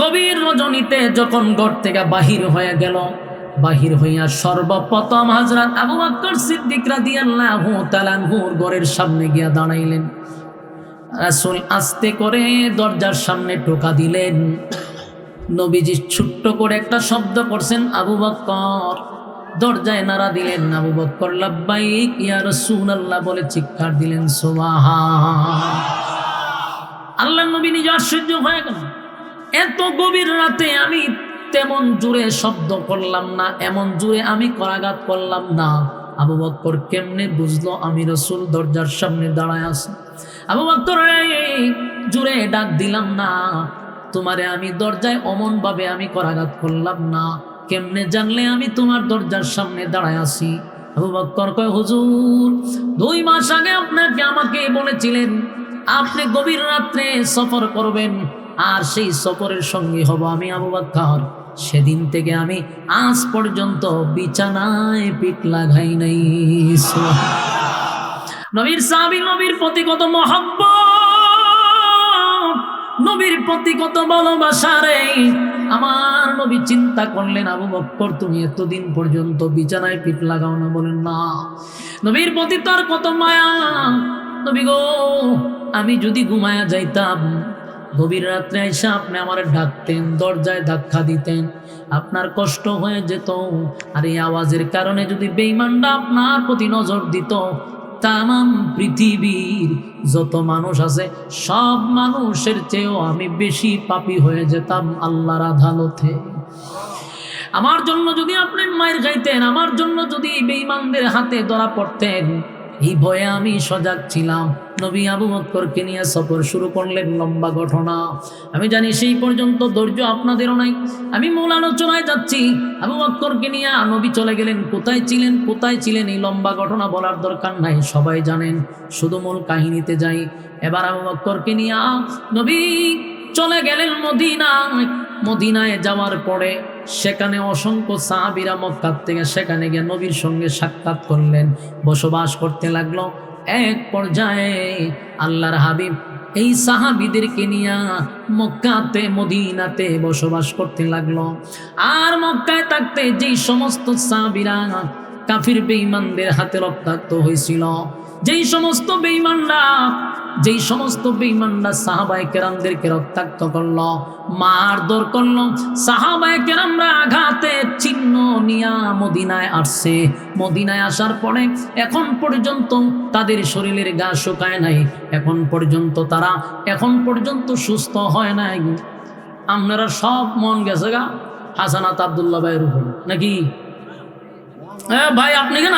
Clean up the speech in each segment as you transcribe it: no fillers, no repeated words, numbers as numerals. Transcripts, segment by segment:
গভীর রজনীতে যখন ঘর থেকে বাহির হয়ে গেল, বাহির হইয়া সর্বপ্রথম হযরত আবু বকর সিদ্দিক রাদিয়াল্লাহু তাআলা আনহুর ঘরের সামনে গিয়া দাঁড়াইলেন। রাসূল আস্তে করে দরজার সামনে টোকা দিলেন। নবীজি ছোট্ট করে একটা শব্দ করছেন, আবু বকর। দরজায় নাড়া দিলেন। আবু বকর লাব্বাইক ইয়া রাসূলুল্লাহ বলে চিৎকার দিলেন, সুবহান। আল্লাহর নবী নিজে আশ্চর্য হয়ে গেল, এত গভীর রাতে আমি তেমন জোরে শব্দ করলাম না, এমন জোরে আমি করাঘাত করলাম না। আবু বকর কেমনে বুঝলো আমি রাসূল দরজার সামনে দাঁড়ায় আছি? আবু বকর জোরে ডাক দিলাম না, তোমারে আমি দরজায় অমন ভাবে আমি করাঘাত করলাম না, কেমনে জানলে আমি তোমার দরজার সামনে দাঁড়ায় আছি? আবু বকর কয়, হুজুর 2 মাস আগে আপনাকে আমাকে বলেছিলেন আপনি গভীর রাত্রে সফর করবেন, আর সেই সফরের সঙ্গী হব আমি আবু বকর। সেদিন থেকে আমি আজ পর্যন্ত বিছানায় পিঠ লাগাই নাই। নবীর সাহাবী, নবীর প্রতি কত মহব্বত, নবীর প্রতি কত ভালোবাসা রে। আমার নবী চিন্তা করলেন, আবু বকর তুমি এতদিন পর্যন্ত বিছানায় পিঠ লাগাও না? বলেন না। নবীর প্রতি তার কত মায়া। নবী গো, আমি যদি ঘুমায়া যাইতাম, গভীর রাত্রে এসে আপনি আমার ডাকতেন, দরজায় ধাক্কা দিতেন, আপনার কষ্ট হয়ে যেত। আর এই আওয়াজের কারণে যদি বেঈমানরা আপনার প্রতি নজর দিত, তামাম পৃথিবীর যত মানুষ আছে সব মানুষের চেয়েও আমি বেশি পাপী হয়ে যেতাম আল্লাহর আদালতে। আমার জন্য যদি আপনি মায়ের খাইতেন, আমার জন্য যদি বেঈমানদের হাতে ধরা পড়তেন, এই ভয়ে আমি সজাগ ছিলাম। নবী আবু বকরকে নিয়ে সফর শুরু করলেন। লম্বা ঘটনা, আমি জানি সেই পর্যন্ত ধৈর্য আপনাদেরও নাই। আমি মূল আলোচনায় যাচ্ছি। আবু বকরকে নিয়ে নবী চলে গেলেন। কোথায় ছিলেন এই লম্বা ঘটনা বলার দরকার নাই, সবাই জানেন। শুধু মূল কাহিনীতে যাই। এবার আবু বকরকে নিয়ে নবী চলে গেলেন মদিনায়। মদিনায় যাওয়ার পরে সেখানে অসংখ্য সাহাবীরা মক্কা থেকে সেখানে গিয়ে নবীর সঙ্গে সাক্ষাৎ করলেন, বসবাস করতে লাগলো। এক পর্যায়ে আল্লাহর হাবিব এই সাহাবীদেরকে নিয়ে মক্কাতে মদিনাতে বসবাস করতে লাগলো। আর মক্কায় থাকতে যেই সমস্ত সাহাবীরা কাফির বেঈমানদের হাতে রক্তাক্ত হয়েছিল, যেই সমস্ত বেঈমানরা সাহাবায়ে কেরামদেরকে রক্তাক্ত করলো, মারধর করলো, সাহাবায়ে কেরামরা আঘাতে চিহ্ন নিয়া মদিনায় আসছে। মদিনায় আসার পরে এখন পর্যন্ত তাদের শরীরের গা শুকায় নাই, এখন পর্যন্ত সুস্থ হয় নাই। আপনারা সব মন গেছে গা হাসানাত আব্দুল্লাহ ভাইয়ের উপর নাকি? ভাই আপনি কেন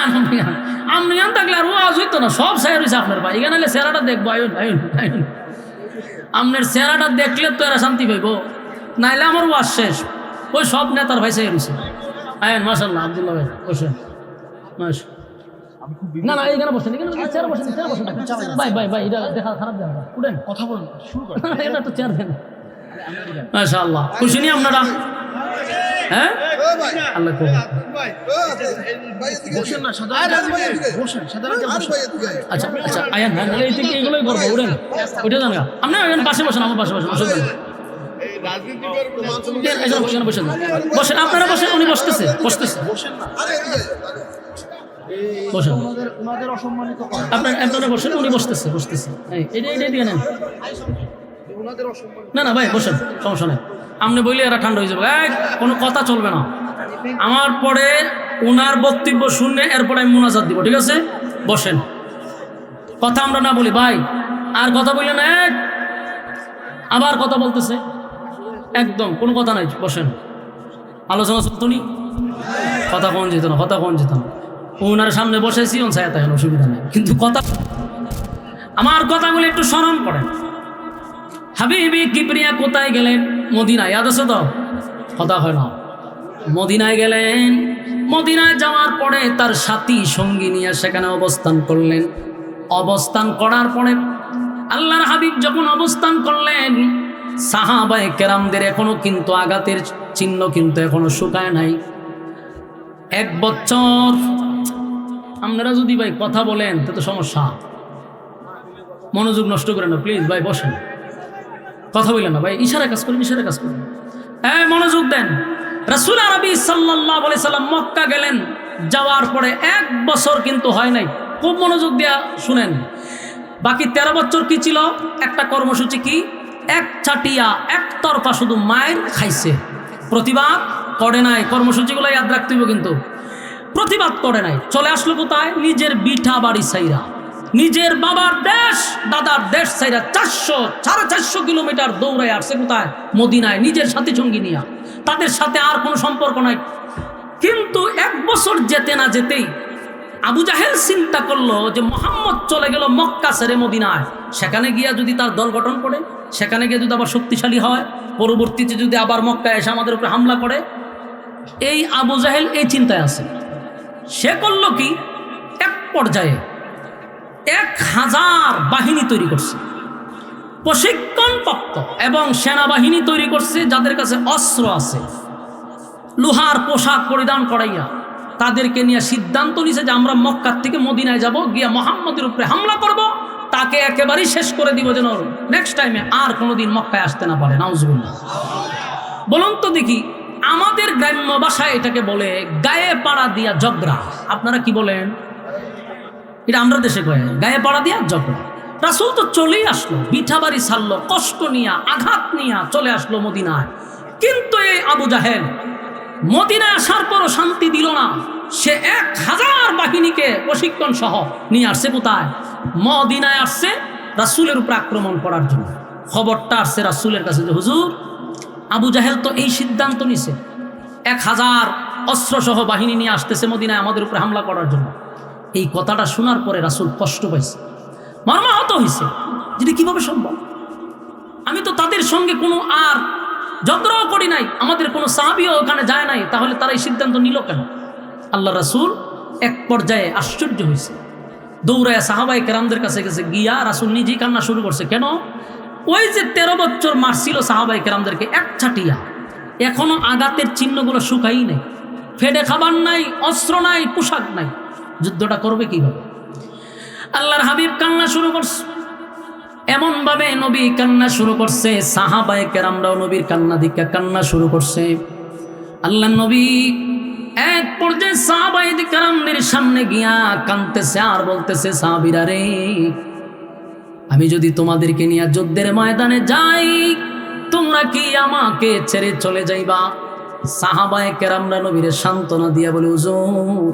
আপনি কেন থাকলে আর ওয়াজ হইতো না, সব শেয়ার হয়েছে আপনার ভাই। এখানে চেহারাটা দেখবো, আপনার চেহারাটা দেখলে তো এরা শান্তি পাইব, নাইলে আমার ওয়াজ শেষ। ওই সব নেতার ভাই শেয়ার হয়েছে। আয়েন মাশাআল্লাহ আব্দুল্লাহ ভাই বসেন। না এখানে বসেন, চেয়ার বসেন ভাই এটা দেখা খারাপ দেখা উঠেন, কথা বলুন, শুরু করেন। এটা তো চেয়ার দেন। মাশাআল্লাহ, খুশি নি আপনারা? হ্যাঁ আল্লাহ আচ্ছা আয়ান এইগুলোই করবো। উঠেন ওইটা জানা আপনার পাশে বসেন, আমার পাশে বসেন, বসেন আপনারা বসেন, উনি বসতেছে আপনারা বসেন, উনি বসতেছে এটা দিয়ে নেন। না ভাই বসেন, সমস্যা নেই। আপনি বললে এরা ঠান্ডা হয়ে যাবে, কোনো কথা চলবে না। আমার পরে উনার বক্তব্য শুনলে এরপরে আমি মুনাজাত দিব, ঠিক আছে? বসেন, কথা আমরা না বলি ভাই। আর কথা বললেন আবার কথা বলতেছে, একদম কোনো কথা নাই। বসেন, আলোচনা চলতো নি, কথা কন যেত না। ওনার সামনে বসেছি, ওন ছায়া তাই অসুবিধা নেই, কিন্তু কথা আমার কথাগুলো একটু স্মরণ করেন। হাবিবি কিবরিয়া কোথায় গেলেন? মদিনায়। ইয়াদ আছে তো? কথা হয় না। মদিনায় গেলেন। মদিনায় যাওয়ার পরে তার সাথী সঙ্গী নিয়ে সেখানে অবস্থান করলেন। অবস্থান করার পরে আল্লাহর হাবিব যখন অবস্থান করলেন, সাহাবায়ে কেরামদের এখনো কিন্তু আঘাতের চিহ্ন কিন্তু এখনো শুকায় নাই। 1 বছর। আপনারা যদি ভাই কথা বলেন তো সমস্যা, মনোযোগ নষ্ট করেন না প্লিজ ভাই, বসেন। কথা বললেন না ভাই, ইশারা কাজ করেন, ইশারা কাজ করেন। হ্যাঁ, মনোযোগ দেন। রাসূল আরবি সাল্লাল্লাহু আলাইহি সাল্লাম মক্কা গেলেন, যাওয়ার পরে 1 বছর কিন্তু হয় নাই। খুব মনোযোগ দিয়া শুনেন। বাকি 13 বছর কি ছিল? একটা কর্মসূচি কি? একচাটিয়া একতরফা শুধু মায়ের খাইছে, প্রতিবাদ করে নাই। কর্মসূচিগুলো ইয়াদ রাখতে হবে কিন্তু। প্রতিবাদ করে নাই, চলে আসলো কোথায়? নিজের বিঠা বাড়ি সাইরা, নিজের বাবার দেশ দাদার দেশ সাইরা 400-450 কিলোমিটার দৌড়ায় আসছে কোথায়? মদিনায়, নিজের সাথী সঙ্গী নিয়ে। তাদের সাথে আর কোনো সম্পর্ক নাই। কিন্তু 1 বছর যেতে না যেতেই আবু জাহেল চিন্তা করলো যে মুহাম্মদ চলে গেল মক্কা ছেড়ে মদিনায়, সেখানে গিয়া যদি তার দল গঠন করে, সেখানে গিয়ে যদি আবার শক্তিশালী হয়, পরবর্তীতে যদি আবার মক্কায় এসে আমাদের উপরে হামলা করে, এই আবু জাহেল এই চিন্তায় আছে। সে করলো কি? এক পর্যায়ে 1000 বাহিনী তৈরি করছে, প্রশিক্ষণপ্রাপ্ত এবং সেনাবাহিনী তৈরি করছে, যাদের কাছে অস্ত্র আছে, লোহার পোশাক পরিধান করাইয়া তাদেরকে নিয়ে সিদ্ধান্ত নিছে যে আমরা মক্কার থেকে মদিনায় যাব, গিয়া মুহাম্মদের উপরে হামলা করব, তাকে একেবারেই শেষ করে দিব, যেন নেক্সট টাইমে আর কোনোদিন মক্কায় আসতে না পারে। নাউজুবিল্লাহ। বলুন তো দেখি, আমাদের গ্রাম্য ভাষায় এটাকে বলে গায়ে পাড়া দিয়া ঝগড়া। আপনারা কি বলেন? এটা আমরা দেশে কয়ে গায়ে পাড়া দিয়া ঝগড়া। রাসূল তো চলেই আসলো, বিঠাবাড়ি ছাড়লো, কষ্ট নিয়া আঘাত নিয়া চলে আসলো মদিনায়। কিন্তু এই আবু জাহেল মদিনায় আসার পরও শান্তি দিল না। সে 1000 বাহিনীকে প্রশিক্ষণ সহ নিয়ে আসছে কোথায়? মদিনায় আসছে রাসূলের উপর আক্রমণ করার জন্য। খবরটা আসছে রাসূলের কাছে যে হুজুর, আবু জাহেল তো এই সিদ্ধান্ত নিছে 1000 অস্ত্রসহ বাহিনী নিয়ে আসতেছে মদিনায় আমাদের উপরে হামলা করার জন্য। এই কথাটা শোনার পরে রাসূল কষ্ট পাইছে, মর্মাহত হয়েছে। যেটা কিভাবে সম্ভব? আমি তো তাদের সঙ্গে কোনো আর ঝগড়াও করি নাই, আমাদের কোনো সাহাবীও ওখানে যায় নাই, তাহলে তারা এই সিদ্ধান্ত নিল কেন? আল্লাহ রাসূল এক পর্যায়ে আশ্চর্য হয়েছে, দৌড়ায় সাহাবায়ে কেরামদের কাছে গেছে, গিয়া রাসূল নিজেই কান্না শুরু করছে। কেন? ওই যে 13 বছর মারছিল সাহাবায়ে কেরামদেরকে একচাটিয়া, এখনো আঘাতের চিহ্নগুলো শুকাই নাই, ফেডে খাবার নাই, অস্ত্র নাই, পোশাক নাই, যুদ্ধটা করবে কিভাবে? আল্লাহর হাবিব কান্না শুরু করছে। এমন ভাবে নবী কান্না শুরু করছে, সাহাবায়ে কেরামরাও নবীর কান্না দিকে কান্না শুরু করছে। আল্লাহ নবী এক পর্যায়ে সাহাবায়ে কেরামদের সামনে গিয়া কাঁদতেছে আর বলতেছে, সাহাবীরা রে, আমি যদি তোমাদেরকে নিয়ে যুদ্ধের ময়দানে যাই, তোমরা কি আমাকে ছেড়ে চলে যাইবা? সাহাবায়ে কেরামরা নবীরে সান্ত্বনা দিয়া বলে, হুজুর,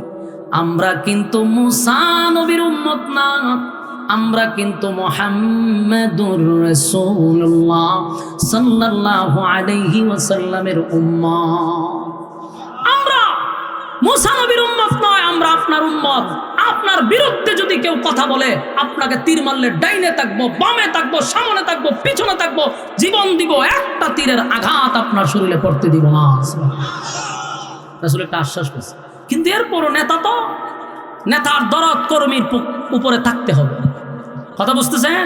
আমরা কিন্তু মুসা নবীর উম্মত না, আমরা কিন্তু মুহাম্মাদুর রাসূলুল্লাহ সাল্লাল্লাহু আলাইহি ওয়াসাল্লামের উম্মত। আমরা মুসা নবীর উম্মত নয়, আমরা আপনার উম্মত। আপনার বিরুদ্ধে যদি কেউ কথা বলে, আপনাকে তীর মারলে ডাইনে থাকবো, বামে থাকবো, সামনে থাকবো, পিছনে থাকবো, জীবন দিব, একটা তীরের আঘাত আপনার শরীরে পড়তে দিব না। রাসূল একটা আশ্বাস করছে। কিন্তু এরপরও নেতা তো নেতার দরদ কর্মীর উপরে থাকতে হবে। কথা বুঝতেছেন?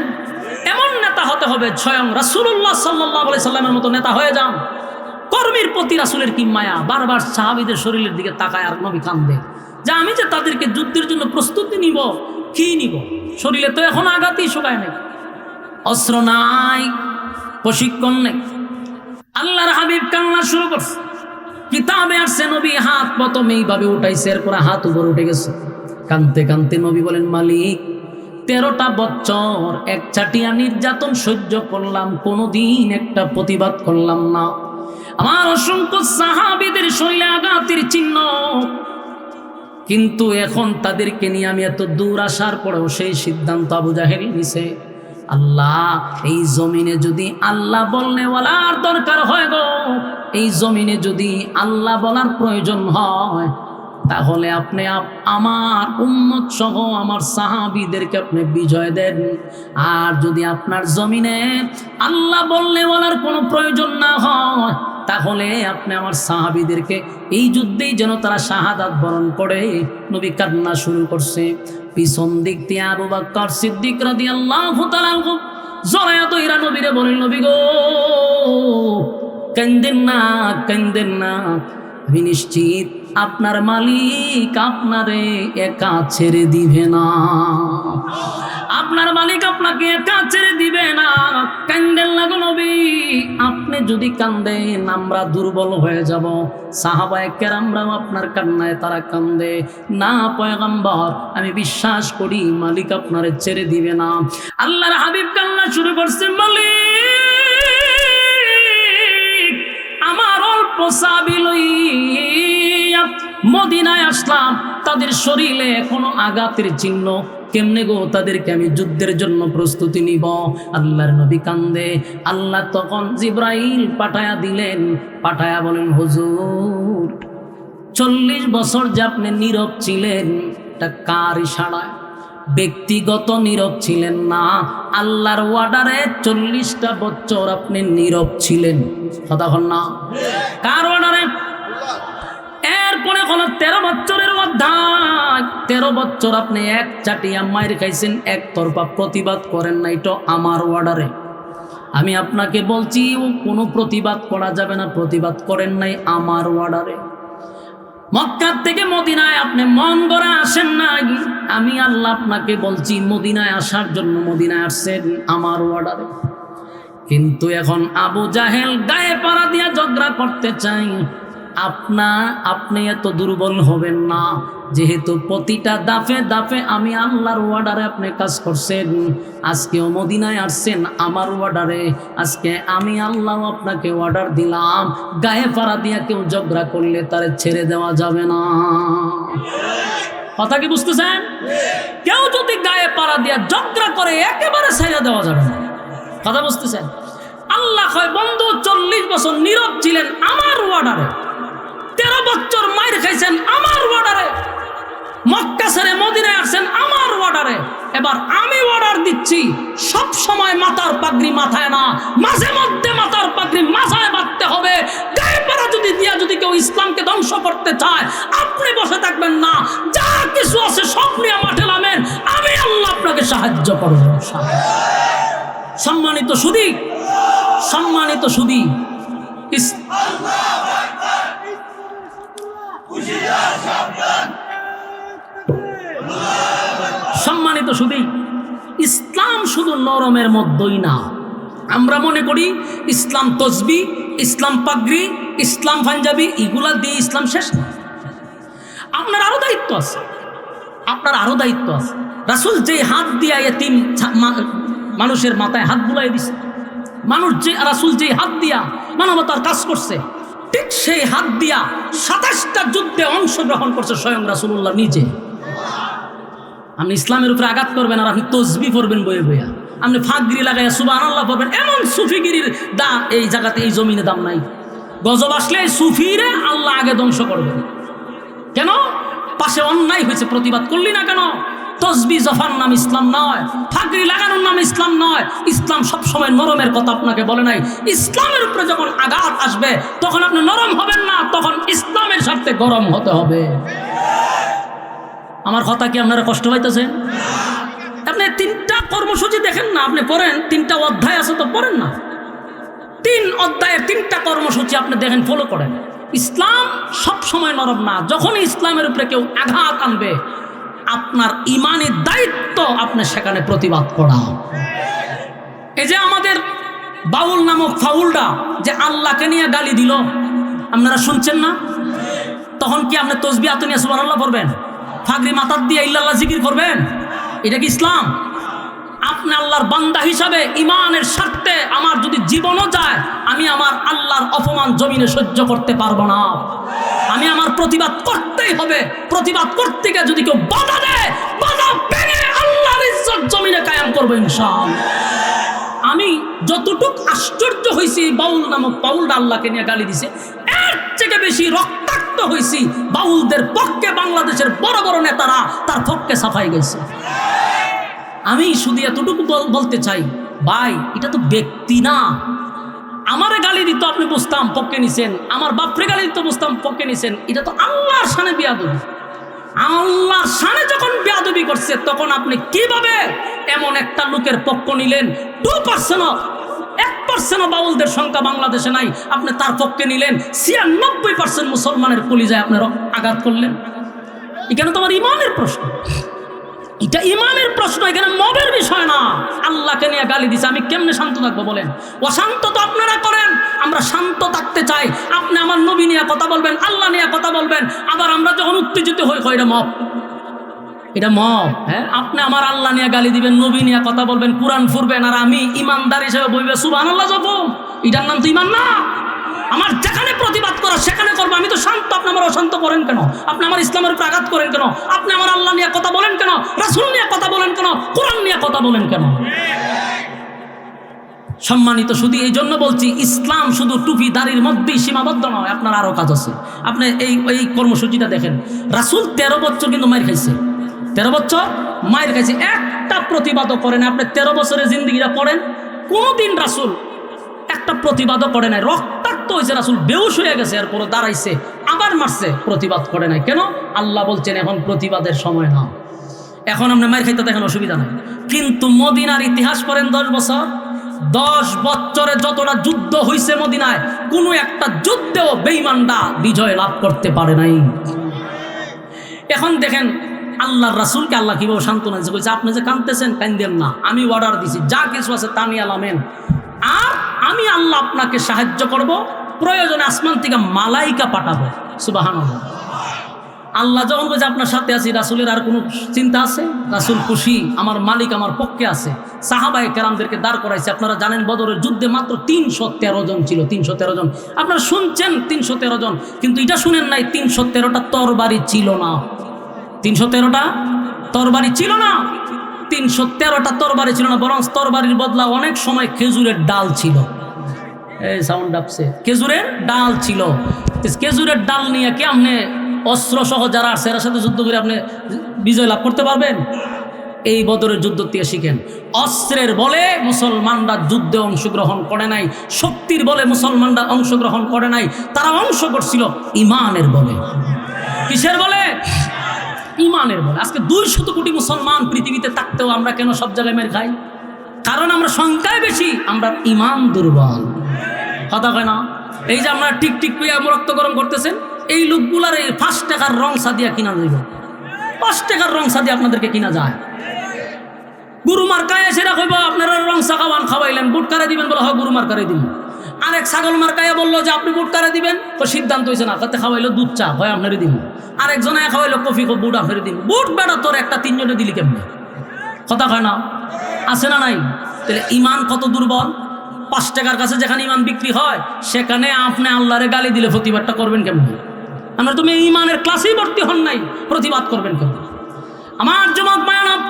এমন নেতা হতে হবে স্বয়ং রাসূলুল্লাহ সাল্লাল্লাহু আলাইহি সাল্লামের মতো নেতা হয়ে যান। কর্মীর প্রতি রাসূলের কি মায়া! বারবার সাহাবীদের শরীরের দিকে তাকায় আর নবী কান্দে যে আমি যে তাদেরকে যুদ্ধের জন্য প্রস্তুতি নিব, কি নিব? শরীরে তো এখন আঘাতই শুকায় নাই, অস্ত্র নাই, প্রশিক্ষণ নেই। আল্লাহর হাবিব কান্না শুরু করছে। কিতাবে আসছে নবী হাত প্রথমে এইভাবে উঠাইছে, এরপরে হাত উপরে উঠে গেছে। কানতে কানতে নবী বলেন, মালিক, 13টা বছর একচাটিয়া নির্যাতন সহ্য করলাম, কোনোদিন একটা প্রতিবাদ করলাম না। আমার অসংখ্য সাহাবীদের শরীরে আঘাতের চিহ্ন, কিন্তু এখন তাদেরকে নিয়ে আমি এত দূর আসার পরেও সেই সিদ্ধান্ত আবু জাহেল নিছে। আল্লাহ, এই জমিনে যদি আল্লাহ বলনেওয়ালার দরকার হয় গো, এই জমিনে যদি আল্লাহ বলার প্রয়োজন হয়, তাহলে আপনি আমার উম্মত সহ আমার সাহাবীদেরকে আপনি বিজয় দেন। আর যদি আপনার জমিনে আল্লাহ বলনেওয়ালার কোনো প্রয়োজন না হয়, তাহলে আপনি আমার সাহাবীদেরকে এই যুদ্ধেই যেন তারা শাহাদাত বরণ করে। নবী কান্না শুরু করছে। পিছন দিক দিয়ে আবু বকর সিদ্দিক রাদিয়াল্লাহু তাআলা জড়ায়া দইরা নবীরে বলেন, নবী গো, কান্দেন না, কান্দেন না, আমি নিশ্চিত আপনার মালিক আপনারে একা ছেড়ে দিবে না। আপনার মালিক আপনাকে একা ছেড়ে দিবে না। কান্দেন না গো নবী, আপনি যদি কান্দেন আমরা দুর্বল হয়ে যাব। সাহাবায়ে কেরামরাও আপনার কান্নায় তারা কান্দে। না পয়গম্বর, আমি বিশ্বাস করি মালিক আপনারে ছেড়ে দিবে না। আল্লাহর হাবিব কান্না শুরু করছে, মালিক আমার অল্প সাহাবী লইয়া মদিনায় আসলাম, তাদের শরীরে এখনো আঘাতের চিহ্ন, কেমনে গো তাদেরকে আমি যুদ্ধের জন্য প্রস্তুতি নিব। আল্লাহর নবী কান্দে। আল্লাহ তখন জিব্রাইল পাঠায়া দিলেন, পাঠায়া বলেন, হুজুর 40 বছর যে আপনি নীরব ছিলেন, এটা কার ইশারায়? ব্যক্তিগত নীরব ছিলেন না, আল্লাহর ওয়ার্ডারে 40টা বছর আপনি নীরব ছিলেন। কথা বল না, কার ওয়ার্ডারে? এরপরে হলো 13 বছরের অধ্যায়। 13 বছর আপনি এক চাটিয়া মায়ের খাইছেন, একতরফা প্রতিবাদ করেন নাই, তো আমার অর্ডারে। আমি আপনাকে বলছি ও কোনো প্রতিবাদ করা যাবে না, প্রতিবাদ করেন নাই আমার অর্ডারে। মক্কা থেকে মদিনায় আপনি মন গড়া আসেন নাই, আমি আল্লাহ আপনাকে বলছি মদিনায় আসার জন্য মদিনায় আসছেন আমার অর্ডারে। কিন্তু এখন আবু জাহেল গায়ে পাড়া দিয়া ঝগড়া করতে চাই। আপনি এত দুর্বল হবেন না, যেহেতু প্রতিটা দাফে দাফে আমি আল্লাহর ওয়ার্ডারে আপনি কাজ করছেন। আজকেও মদিনায় আসছেন আমার ওয়ার্ডারে। আজকে আমি আল্লাহ আপনাকে অর্ডার দিলাম, গায়ে পাড়া দিয়া কেউ ঝগড়া করলে তারে ছেড়ে দেওয়া যাবে না। কথা কি বুঝতেছেন? কেউ যদি গায়ে পাড়া দিয়া ঝগড়া করে একেবারে ছেড়ে দেওয়া যাবে না। কথা বুঝতেছেন? আল্লাহ কয়, বন্ধু 40 বছর নীরব ছিলেন আমার ওয়ার্ডারে, 13 বছর মাইর খাইছেন আমার অর্ডারে, মক্কা ছেড়ে মদিনায় আসছেন আমার অর্ডারে। এবার আমি অর্ডার দিচ্ছি, সব সময় মাথার পাগড়ি মাথায় না, মাঝে মধ্যে মাথার পাগড়ি মাথায় বাঁধতে হবে। গায়ে পাড়া যদি দিয়া যদি কেউ ইসলামকে ধ্বংস করতে চায়, আপনি বসে থাকবেন না, যা কিছু আছে সব নিয়ে মাঠে নামেন, আমি আল্লাহ আপনাকে সাহায্য করব। সম্মানিত সুধী, সম্মানিত সুধী, সম্মানিত সুধী, ইসলাম শুধু নরমের মধ্যেই না। আমরা মনে করি ইসলাম তসবি, ইসলাম পাগড়ি, ইসলাম পাঞ্জাবি, এগুলা দিয়ে ইসলাম শেষ না। আপনার আরো দায়িত্ব আছে, আপনার আরো দায়িত্ব আছে। রাসূল যে হাত দিয়া এতিম মানুষের মাথায় হাত বুলাই দিছে, রাসূল যে হাত দিয়া মানবতার কাজ করছে, ঠিক সেই হাত দিয়া 27টা যুদ্ধে অংশগ্রহণ করছে স্বয়ং রাসূলুল্লাহ নিজে। আপনি ইসলামের উপরে আঘাত করবেন আর আপনি তসবি পড়বেন বয়ে বইয়া, আপনি ফাগরি লাগাইয়া সুবহানাল্লাহ পড়বেন, এমন সুফিগিরির দা এই জায়গাতে এই জমিনে দাম নাই। গজব আসলে সুফিরে আল্লাহ আগে ধ্বংস করবেন। কেন? পাশে অন্যায় হয়েছে, প্রতিবাদ করলি না কেন? তসবি জফার নাম ইসলাম নয়, ফাগরি লাগানোর নাম ইসলাম নয়। ইসলাম সবসময় নরমের কথা আপনাকে বলে নাই। ইসলামের উপরে যখন আঘাত আসবে তখন আপনি নরম হবেন না, তখন ইসলামের সাথে গরম হতে হবে। আমার কথা কি আপনারা কষ্ট পাইতেছেন? আপনি 3টা কর্মসূচি দেখেন না, আপনি পড়েন, 3টা অধ্যায় আছে তো পড়েন না। 3 অধ্যায়ের 3টা কর্মসূচি আপনি দেখেন, ফলো করেন। ইসলাম সব সময় নরম না। যখন ইসলামের উপরে কেউ আঘাত আনবে, আপনার ইমানের দায়িত্ব আপনি সেখানে প্রতিবাদ করা। এই যে আমাদের বাউল নামক ফাউলটা যে আল্লাহকে নিয়ে গালি দিল, আপনারা শুনছেন না? তখন কি আপনি তসবিহ হাতে নিয়ে সুবহানাল্লাহ পড়বেন, ফাগরি মাথার দিয়ে ইল্লাল্লাহ জিকির করবেন? এটা কি ইসলাম? আপনি আল্লাহর বান্দা হিসাবে ইমানের স্বার্থে আমার যদি জীবনও যায়, আমি আমার আল্লাহর অপমান জমিনে সহ্য করতে পারবো না। আমি আমার প্রতিবাদ করতেই হবে। প্রতিবাদ করতে গিয়ে যদি কেউ বাধা দেয়, বাধা ভেঙে আল্লাহর ইজ্জত জমিনে কায়েম করবো ইনশাআল্লাহ। আমি যতটুক আশ্চর্য হয়েছি বাউল নামক বাউলটা আল্লাহকে নিয়ে গালি দিছে, এর থেকে বেশি রক্তাক্ত হয়েছি বাউলদের পক্ষে বাংলাদেশের বড় বড় নেতারা তার পক্ষে সাফাই গেছে। আমি শুধু এতটুকু বলতে চাই, ভাই এটা তো ব্যক্তি না। আমারে গালি দিত আপনি বুঝতাম পক্ষে নিছেন, আমার বাপরে গালি দিত বুঝতাম পক্ষে নিছেন। এটা তো আল্লাহর শানে বেয়াদবি। আল্লাহর শানে যখন বেয়াদবি করছে, তখন আপনি কিভাবে এমন একটা লোকের পক্ষ নিলেন? 1% বাউলদের সংখ্যা বাংলাদেশে নাই, আপনি তার পক্ষে নিলেন। 96% মুসলমানের কলিজায় আপনি আঘাত করলেন। এখানে তোমার ইমানের প্রশ্ন। এটা ইমানের প্রশ্ন, এখানে মবের বিষয় না। আল্লাহকে নিয়ে গালি দিছে, আমি কেমনে শান্ত থাকবো বলেন? অশান্ত তো আপনারা করেন, আমরা শান্ত থাকতে চাই। আপনি আমার নবী নিয়ে কথা বলবেন, আল্লাহ নিয়ে কথা বলবেন, আবার আমরা যখন উত্তেজিত হই এটা মব, এটা মব। হ্যাঁ, আপনি আমার আল্লাহ নিয়ে গালি দিবেন, নবী নিয়ে কথা বলবেন, কোরআন ফুরবেন, আর আমি ইমানদার হিসেবে বলবে সুবহানাল্লাহ জপ, এটার নাম তো ইমান না। আমার যেখানে প্রতিবাদ করা সেখানে করবো, আমি তো শান্ত, আপনি আমার অশান্ত করেন কেন? আপনি আমার ইসলামের উপর আঘাত করেন কেন? আপনি আমার আল্লাহ নিয়ে কথা বলেন কেন? রাসূল নিয়ে কথা বলেন কেন? কোরআন নিয়ে কথা বলেন কেন? সম্মানিত, শুধু এই জন্য বলছি, ইসলাম শুধু টুপি দাড়ির মধ্যেই সীমাবদ্ধ নয়, আপনার আরো কাজ আছে। আপনি এই কর্মসূচিটা দেখেন, রাসূল 13 বছর কিন্তু মাইর খাইছে, 13 বছর মাইর খাইছে, একটা প্রতিবাদও করেন। আপনি 13 বছরের জিন্দগিটা পড়েন, কোনোদিন রাসূল একটা প্রতিবাদও করে নাই। রক্তাক্ত হয়েছে, রাসূল বেহুশ হয়ে গেছে, এরপরে দাঁড়াইছে, আবার মারছে, প্রতিবাদ করে নাই। কেন? আল্লাহ বলছেন এখন প্রতিবাদের সময় না। এখন আপনি মাইর খাইতে দেখেন, অসুবিধা নাই। কিন্তু মদিনার ইতিহাস করেন 10 বছর, 10 বছরে যতটা যুদ্ধ হয়েছে মদিনায়, কোনো একটা যুদ্ধেও বেঈমানরা বিজয় লাভ করতে পারে নাই। এখন দেখেন আল্লাহর রাসূলকে আল্লাহ কিভাবে সান্ত্বনা দিয়েছে, বলছে আপনি যে কাঁদতেছেন কান্দেন না, আমি অর্ডার দিছি, যা কিছু আছে তা নিয়ে আলামেন, আর আমি আল্লাহ আপনাকে সাহায্য করব, প্রয়োজনে আসমান থেকে মালাইকা পাঠাবো। সুবহানাল্লাহ। আল্লাহ যখন বলছে আপনার সাথে আছি, রাসূলের আর কোনো চিন্তা আছে? রাসূল খুশি, আমার মালিক আমার পক্ষে আছে। সাহাবায়ে কেরামদেরকে দাঁড় করাইছে। আপনারা জানেন বদরের যুদ্ধে মাত্র 313 জন ছিল, 313 জন। আপনারা শুনছেন 313 জন, কিন্তু এটা শুনেন নাই 313টা তরবারি ছিল না। 313টা তরবারি ছিল না, 313টা তরবারি ছিল না, বরং তরবারির বদলা অনেক সময় খেজুরের ডাল ছিল। এই সাউন্ড আপছে, খেজুরের ডাল ছিল। খেজুরের ডাল নিয়ে কি আপনি অস্ত্র সহ যারা আছে এর সাথে যুদ্ধ করে আপনি বিজয় লাভ করতে পারবেন? এই বদরের যুদ্ধ থেকে শিখেন। অস্ত্রের বলে মুসলমানরা যুদ্ধে অংশগ্রহণ করে নাই, শক্তির বলে মুসলমানরা অংশগ্রহণ করে নাই, তারা অংশ করছিল ইমানের বলে। কিসের বলে? ইমানের বলে। আজকে 200 কোটি মুসলমান পৃথিবীতে থাকতেও আমরা কেন সব জায়গায় মেরে খাই? কারণ আমরা সংখ্যায় বেশি, আমরা ইমান দুর্বল। কথা কয় না? এই যে আমরা টিক টিক করে রক্ত গরম করতেছেন, এই লোকগুলার এই 5 টাকার রং সাদিয়া কিনা যাইব, 5 টাকার রং সাদিয়া আপনাদেরকে কিনা যায়। গুরু মার্কায় এসে রাখব, আপনারা রং সাকাবান খাওয়াইলেন, বুট কারে দিবেন, বলে হয় গুরু মার্কারে দিবেন। আরেক ছাগল মার্কায় বললো যে আপনি বুট কারে দিবেন, তো সিদ্ধান্ত হয়েছে না, তাতে খাওয়াইলো দুধ চা, হয় আপনারই দিব। আরেকজনে খাওয়াইলো কফি, বুট আপনারই দিব। বুট বেড়া তোর একটা 3 জনে দিলি কেমনে? কথা হয় না? আছে না নাই? তাহলে ইমান কত দুর্বল। 5 টাকার কাছে যেখানে ইমান বিক্রি হয়, সেখানে আপনি আল্লাহরে গালি দিলে প্রতিবাদটা করবেন কেমনে? আমরা তুমি ইমানের ক্লাসেই ভর্তি হন নাই, প্রতিবাদ করবেন কেমন? আমার যুবক বায়ানব,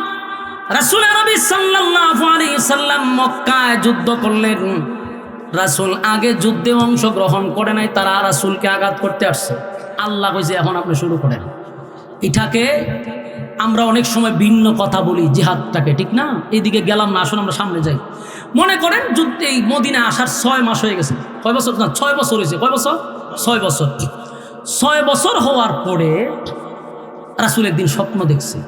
রাসূল নবী সাল্লাল্লাহু আলাইহি সাল্লাম মক্কায় যুদ্ধ করলেন। রাসূল আগে যুদ্ধে অংশগ্রহণ করে নাই, তারা রাসূলকে আঘাত করতে আসছে। আল্লাহ কইছে এখন আপনি শুরু করেন। এটাকে আমরা অনেক সময় ভিন্ন কথা বলি, জিহাদটাকে, ঠিক না? এইদিকে গেলাম না, আসুন আমরা সামনে যাই। মনে করেন যুদ্ধে এই মদিনায় আসার 6 মাস হয়ে গেছে, কয় বছর না 6 বছর হয়েছে। কয় বছর? 6 বছর। 6 বছর হওয়ার পরে রাসূল একদিন স্বপ্ন দেখছে।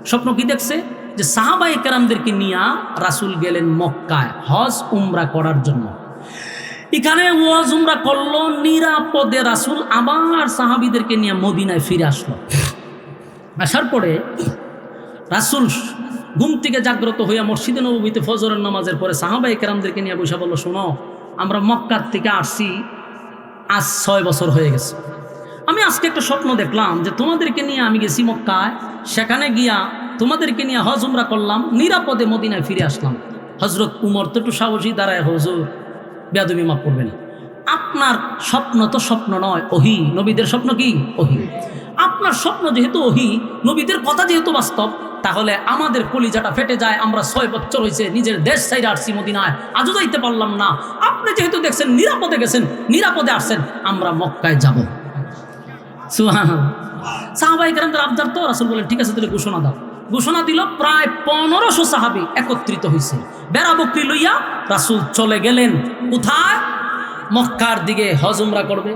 স্বপ্ন কি দেখছে? যে সাহাবায়ে কেরামদেরকে নিয়ে রাসূল গেলেন মক্কায় হজ উমরা করার জন্য। এখানে হজ উমরা করলো, নিরাপদে রাসূল আবার সাহাবীদেরকে নিয়ে মদিনায় ফিরে আসলো। আসার পরে রাসূল ঘুম থেকে জাগ্রত হইয়া মসজিদে নববীতে ফজরের নামাজের পরে সাহাবায়ে কেরামদেরকে নিয়ে বসে বলল, শোনো, আমরা মক্কার থেকে আসছি, আজ 6 বছর হয়ে গেছে। আমি আজকে একটা স্বপ্ন দেখলাম যে তোমাদেরকে নিয়ে আমি গেছি মক্কায়, সেখানে গিয়া তোমাদেরকে নিয়ে হজ উমরা করলাম, নিরাপদে মদিনায় ফিরে আসলাম। হযরত উমর তো একটু সাহসী দাঁড়ায়, হুজুর বেয়াদবি মাফ করবেন, আপনার স্বপ্ন তো স্বপ্ন নয়, ওহী। নবীদের স্বপ্ন কি? ওহী। আপনার স্বপ্ন যেহেতু ওহী, নবীদের কথা যেহেতু বাস্তব, তাহলে আমাদের কলিজাটা ফেটে যায়। আমরা 6 বছর হয়েছে নিজের দেশ ছাইরা আসছি মদিনায়, আজও যাইতে পারলাম না। আপনি যেহেতু দেখছেন নিরাপদে গেছেন, নিরাপদে আসছেন, আমরা মক্কায় যাব। সুবহানাল্লাহ। সাহাবায়ে কেরামদের আবদার তো, রাসূল বলেন ঠিক আছে তাহলে ঘোষণা দাও। ঘোষণা দিল, প্রায় 1500 সাহাবী একত্রিত হয়েছে। বেড়া বকরি লইয়া রাসূল চলে গেলেন কোথায়? মক্কার দিকে হজ উমরা করবে।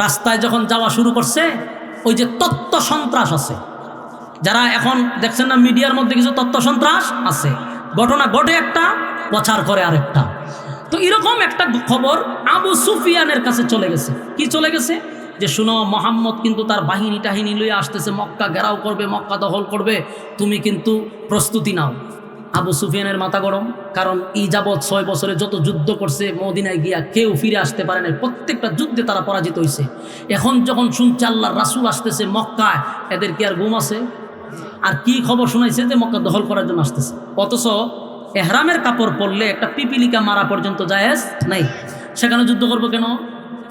রাস্তায় যখন যাওয়া শুরু করছে, ওই যে তত্ত্ব সন্ত্রাস আছে, যারা এখন দেখছেন না মিডিয়ার মধ্যে কিছু তত্ত্ব সন্ত্রাস আছে, ঘটনা ঘটে একটা, প্রচার করে আরেকটা। তো এরকম একটা খবর আবু সুফিয়ানের কাছে চলে গেছে। কি চলে গেছে? যে শুনো, মোহাম্মদ কিন্তু তার বাহিনী টাহিনী লইয়া আসতেছে, মক্কা ঘেরাও করবে, মক্কা দখল করবে, তুমি কিন্তু প্রস্তুতি নাও। আবু সুফিয়ানের মাথা গরম, কারণ এই যাবৎ 6 বছরে যত যুদ্ধ করছে মদিনায় গিয়া কেউ ফিরে আসতে পারে না, প্রত্যেকটা যুদ্ধে তারা পরাজিত হয়েছে। এখন যখন শুনছে আল্লাহর রাসূল আসতেছে মক্কায়, এদের কি আর ঘুম আছে? আর কি খবর শোনাইছে যে মক্কা দখল করার জন্য আসতেছে, অথচ এহরামের কাপড় পরলে একটা পিপিলিকা মারা পর্যন্ত জায়েজ নাই, সেখানে যুদ্ধ করবো কেন?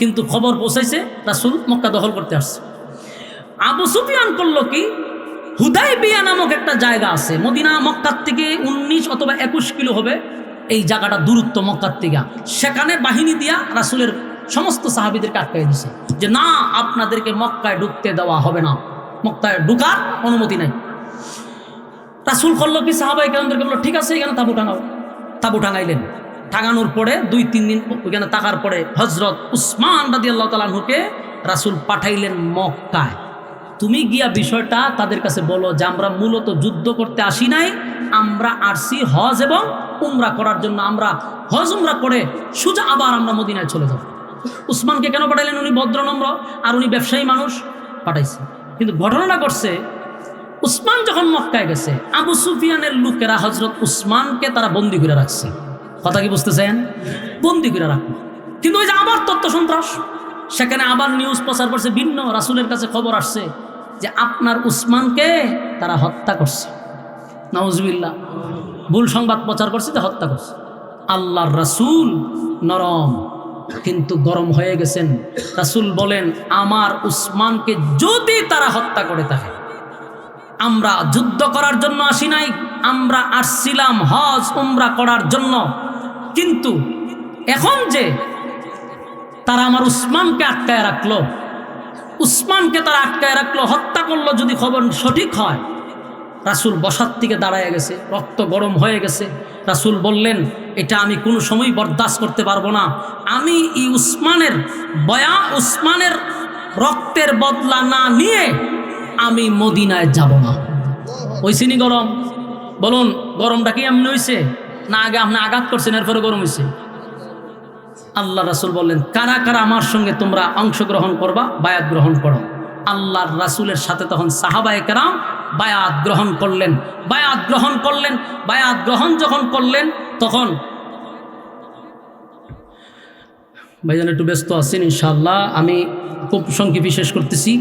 কিন্তু খবর পৌঁছাইছে রাসূল মক্কা দখল করতে আসছে। আবু সুফিয়ান করলো কি, হুদাইবিয়া নামক একটা জায়গা আছে মদিনা মক্কার থেকে 19 অথবা 21 কিলো হবে এই জায়গাটা দূরত্ব মক্কার থেকে, সেখানে বাহিনী দিয়া রাসূলের সমস্ত সাহাবীদেরকে আটকাই দিছে যে না, আপনাদেরকে মক্কায় ঢুকতে দেওয়া হবে না, মক্কায় ঢুকার অনুমতি নাই। রাসূল করলো কি, সাহাবায়ে কেরামদেরকে বললো ঠিক আছে এখানে তাঁবু টাঙাও। তাঁবু টাঙাইলেন। টাঙানোর পরে 2-3 দিন ওইখানে থাকার পরে হযরত উসমান রাদিয়াল্লাহু তাআলা আনহুকে রাসূল পাঠাইলেন মক্কায়। তুমি গিয়া বিষয়টা তাদের কাছে বলো যে আমরা মূলত যুদ্ধ করতে আসি নাই, আমরা আসছি হজ এবং উমরা করার জন্য, আমরা হজ উমরা করে সোজা আবার আমরা মদিনায় চলে যাব। উসমানকে কেন পাঠাইলেন? উনি ভদ্রনম্র আর উনি ব্যবসায়ী মানুষ, পাঠাইছে। কিন্তু ঘটনাটা ঘটছে, উসমান যখন মক্কায় গেছে, আবু সুফিয়ানের লোকেরা হযরত উসমানকে তারা বন্দী করে রাখছে। কথা কি বুঝতেছেন? বন্দী করে রাখলো। কিন্তু ওই যে আবার তথ্য সন্ত্রাস, সেখানে আবার নিউজ প্রচার করছে, ভিন্ন রাসূলের কাছে খবর আসছে যে আপনার উসমানকে তারা হত্যা করছে। নাউজুবিল্লাহ, ভুল সংবাদ প্রচার করছে যে হত্যা করছে। আল্লাহর রাসূল নরম কিন্তু গরম হয়ে গেছেন। রাসূল বলেন, আমার উসমানকে যদি তারা হত্যা করে থাকে, আমরা যুদ্ধ করার জন্য আসি নাই, আমরা আসছিলাম হজ উমরা করার জন্য। কিন্তু এখন যে তারা আমার উসমানকে আটকায় রাখলো, উসমানকে তারা আটকায় রাখলো, হত্যা করলো, যদি খবর সঠিক হয়। রাসূল বসার থেকে দাঁড়ায় গেছে, রক্ত গরম হয়ে গেছে। রাসূল বললেন, এটা আমি কোনো সময় বরদাস্ত করতে পারবো না। আমি এই উসমানের রক্তের বদলা না নিয়ে আমি মদিনায় যাব না। হইছিনি গরম? বলুন, গরমটা কি এমনি হয়েছে না আগে আপনি আঘাত করছেন এরপরে গরম হয়েছে? আল্লাহ রাসূল বললেন, কারা কারা আমার সঙ্গে তোমরা অংশগ্রহণ করবা, বায়াত গ্রহণ করো। আল্লাহর রাসূলের সাথে তখন সাহাবায়ে কেরাম বায়াত গ্রহণ করলেন। বায়াত গ্রহণ করলেন। বায়াত গ্রহণ যখন করলেন তখন ভাইজান একটু ব্যস্ত আছেন, ইনশাআল্লাহ আমি খুব সংক্ষেপে শেষ করতেছি।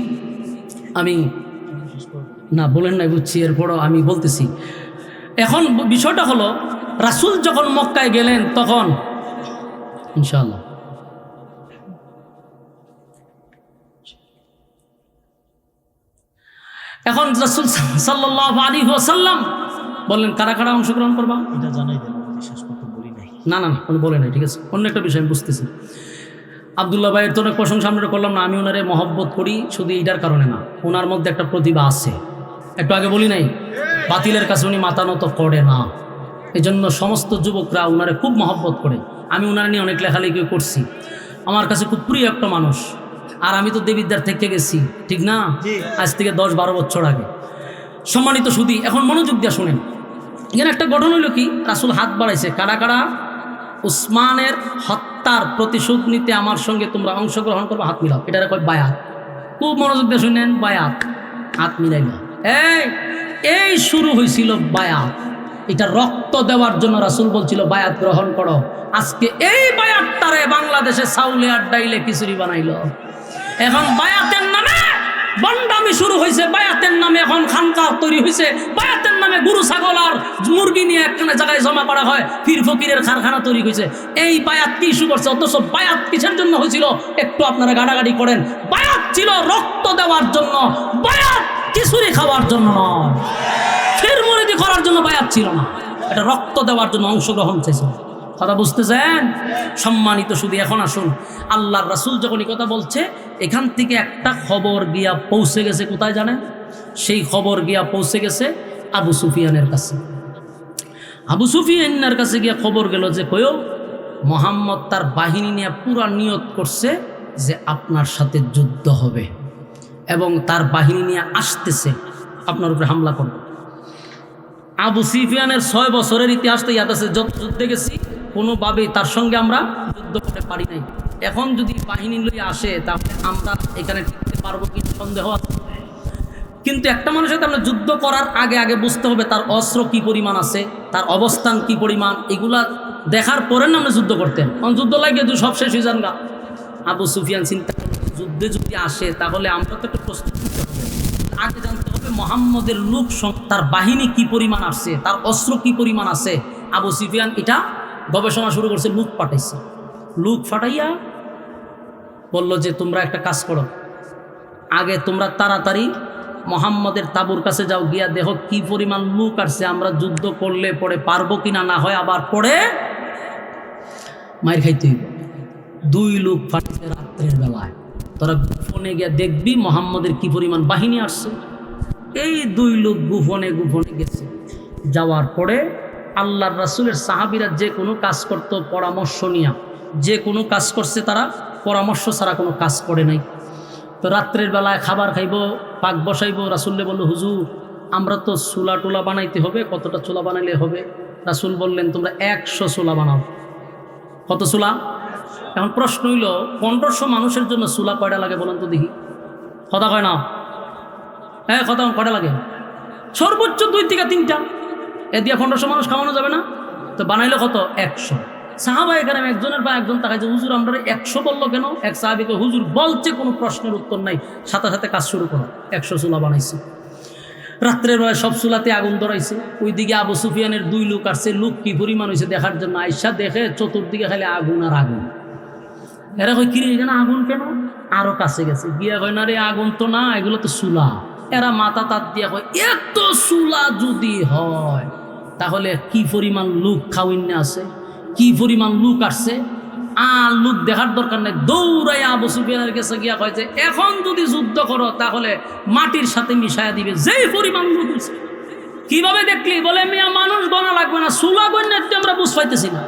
আমি না বলেন নাই বুঝছি, এরপরও আমি বলতেছি। এখন বিষয়টা হলো, রাসূল যখন মক্কায় গেলেন তখন ইনশাআল্লাহ এখন রাসূল সাল্লাল্লাহু আলাইহি ওয়াসাল্লাম বললেন, কারা কারা অংশগ্রহণ করবা? এটা জানাই দেন, শেষ করতে বলি নাই। না না উনি বলে নাই, ঠিক আছে। অন্য একটা বিষয় আমি বুঝতেছি। আব্দুল্লাহ ভাইয়ের তো অনেক প্রশংসা আমরা করলাম না, আমি ওনারে মহব্বত করি শুধু এইটার কারণে না, ওনার মধ্যে একটা প্রতিভা আছে। একটু আগে বলি নাই, বাতিলের কাছে উনি মাথা নত করে না। এই জন্য সমস্ত যুবকরা ওনারে খুব মহব্বত করে। আমি ওনার নিয়ে অনেক লেখালেখি করছি, আমার কাছে খুব প্রিয় একটা মানুষ। আর আমি তো দেবিদ্বার থেকে গেছি, ঠিক না? আজ থেকে 10-12 বছর আগে। সম্মানিত সুধী, এখন মনোযোগ দিয়ে শুনেন। এখানে একটা ঘটনা হইল কি, রাসূল হাত বাড়াইছে, কারা কারা উসমানের হত্যার প্রতিশোধ নিতে আমার সঙ্গে তোমরা অংশগ্রহণ করবে, হাত মিলাও। এটা কয় বায়াত। খুব মনোযোগ দিয়ে শুনেন, বায়াত। হাত মিলাইল। এই শুরু হয়েছিল বায়াত। এটা রক্ত দেওয়ার জন্য রাসূল বলছিল বায়াত গ্রহণ করো। আজকে এই বায়াতটারে বাংলাদেশে চাউলে আর ডাইলে খিচুড়ি বানাইল। এখন বায়াতের নামে বন্ডামি শুরু হয়েছে, বায়াতের নামে এখন খানকাহ তৈরি হয়েছে, বায়াতের নামে গরু ছাগল আর মুরগি নিয়ে একখানে জায়গায় জমা করা হয়, পীর ফকিরের কারখানা তৈরি হয়েছে। এই বায়াত কি ইস্যু করছে? অথচ বায়াত কিসের জন্য হয়েছিল একটু আপনারা গাড়াগাড়ি করেন। বায়াত ছিল রক্ত দেওয়ার জন্য, বায়াত খিচুড়ি খাওয়ার জন্য নয়, ফির মুরিদি করার জন্য বায়াত ছিল না, এটা রক্ত দেওয়ার জন্য অংশগ্রহণ চাইছিল। কথা বুঝতেছেন? সম্মানিত শুধু এখন আসুন, আল্লাহর রাসূল যখন এই কথা বলছে, এখান থেকে একটা খবর গিয়া পৌঁছে গেছে কোথায় জানেন? সেই খবর গিয়া পৌঁছে গেছে আবু সুফিয়ানের কাছে। আবু সুফিয়ানের কাছে গিয়া খবর গেল যে কয়ো মুহাম্মদ তার বাহিনী নিয়ে পুরা নিয়ত করছে যে আপনার সাথে যুদ্ধ হবে এবং তার বাহিনী নিয়ে আসতেছে, আপনার উপরে হামলা করবে। আবু সুফিয়ানের 6 বছরের ইতিহাস তো ইয়াদ আছে, যুদ্ধে গেছি কোনোভাবেই তার সঙ্গে আমরা যুদ্ধ করতে পারি নাই। এখন যদি বাহিনী লইয়া আসে তাহলে আমরা এখানে টিকতে পারবো কি সন্দেহ আছে। কিন্তু একটা মানুষের সাথে আমরা যুদ্ধ করার আগে আগে বুঝতে হবে তার অস্ত্র কি পরিমাণ আছে, তার অবস্থান কি পরিমাণ, এগুলা দেখার পরে না আমরা যুদ্ধ করতেন। কারণ যুদ্ধ লাগে সব শেষ হয়ে যান গা। আবু সুফিয়ান চিন্তা করলেন যুদ্ধে যদি আসে তাহলে আমরা তো একটা প্রস্তুতি নিতে হবে, আগে জানতে হবে মুহাম্মদের লোক তার বাহিনী কি পরিমাণ আসছে, তার অস্ত্র কি পরিমাণ আছে। আবু সুফিয়ান এটা গবেষণা শুরু করছে, লুক পাঠাইছে। লুক ফাটাইয়া বলল যে তোমরা একটা কাজ করো, আগে তোমরা তাড়াতাড়ি মুহাম্মদের তাঁবুর কাছে যাও, গিয়া দেখো কি পরিমাণ লোক আসছে, আমরা যুদ্ধ করলে পরে পারবো কিনা, না হয় আবার পরে মায়ের খাইতে হইব। 2 লোক ফাটাইছে রাত্রের বেলায়, তোরা গোপনে গিয়া দেখবি মুহাম্মদের কি পরিমাণ বাহিনী আসছে। এই 2 লোক গোপনে গোপনে গেছে। যাওয়ার পরে আল্লাহর রাসূলের সাহাবীরা যে কোনো কাজ করত পরামর্শ নিয়া, যে কোনো কাজ করছে তারা পরামর্শ ছাড়া কোনো কাজ করে নাই। তো রাত্রের বেলায় খাবার খাইব, পাক বসাইব, রাসূলে বলল হুজুর আমরা তো চুলা টুলা বানাইতে হবে, কতটা চুলা বানাইলে হবে? রাসূল বললেন তোমরা 100 চুলা বানাও। কত চুলা? এখন প্রশ্ন হইল 1500 মানুষের জন্য চুলা কয়টা লাগে বলেন তো দেখি? কথা কয় না? হ্যাঁ কথা কয়টা লাগে? সর্বোচ্চ 2 থেকে 3টা। এ দিয়ে 1500 মানুষ খাওয়ানো যাবে না? তো বানাইলো কত? 100। সাহাবা এখানে একজনের বা একজন তাকায় যে হুজুর আমরা 100 বললো কেন? এক সাহাবীকে হুজুর বলছে কোনো প্রশ্নের উত্তর নাই, সাথে সাথে কাজ শুরু করো। 100 চুলা বানাইছে। রাত্রের বেলায় সব চুলাতে আগুন ধরাইছে। ওইদিকে আবু সুফিয়ানের 2 লোক আসছে, লোক কি পরিমাণ হয়েছে দেখার জন্য। আইসা দেখে চতুর্দিকে খালি আগুন আর আগুন। এরা কই কিরে এখানে আগুন কেন? আরো কাছে গেছে, গিয়া কয় না রে আগুন তো না, এগুলো তো চুলা। এরা মাথা তাত দিয়া কয় এত চুলা যদি হয় তাহলে কি পরিমাণ লোক খাওয়াইনে আছে, কি পরিমাণ লোক আসছে। আর লোক দেখার দরকার নেই, দৌড়াই আবু সুফিয়ানের কাছে গিয়া কয় যে এখন যদি যুদ্ধ করো তাহলে মাটির সাথে মিশাইয়া দিবে যেই পরিমাণ লোক আছে। কিভাবে দেখলি? বলে মিয়া মানুষ গণা লাগবে না, চুলা গণ্যা আমরা বুঝ পাইতেছি না।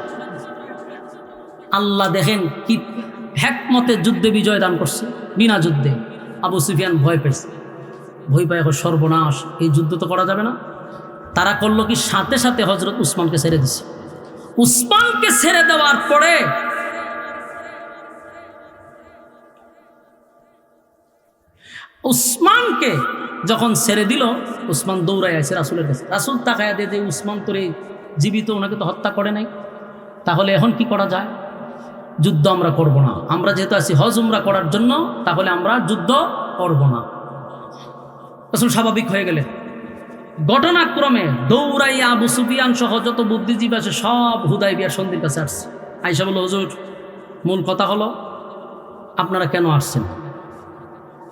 আল্লাহ দেখেন কি হিকমতে যুদ্ধে বিজয় দান করছে। বিনা যুদ্ধে আবু সুফিয়ান ভয় পেয়েছে, ভয় পায় সর্বনাশ, এই যুদ্ধ তো করা যাবে না। তারা করলো কি সাথে সাথে হযরত উসমানকে ছেড়ে দিছে। উসমানকে ছেড়ে দেওয়ার পরে উসমানকে যখন ছেড়ে দিল, উসমান দৌড়ায় আছে রাসূলের কাছে। রাসূল তাকায়া দিয়ে যে উসমান তোরে জীবিত, ওনাকে তো হত্যা করে নাই, তাহলে এখন কি করা যায়? যুদ্ধ আমরা করব না, আমরা যেহেতু আছি হজ উমরা করার জন্য, তাহলে আমরা যুদ্ধ করব না। রাসূল স্বাভাবিক হয়ে গেলেন। ঘটনাক্রমে দৌড়াইয়া আবু সুফিয়ান সহ যত বুদ্ধিজীবী আছে সব হুদায়বিয়ার সন্ধির কাছে আসছে। আয়েশা বলল হুজুর মূল কথা হলো আপনারা কেন আসছেন?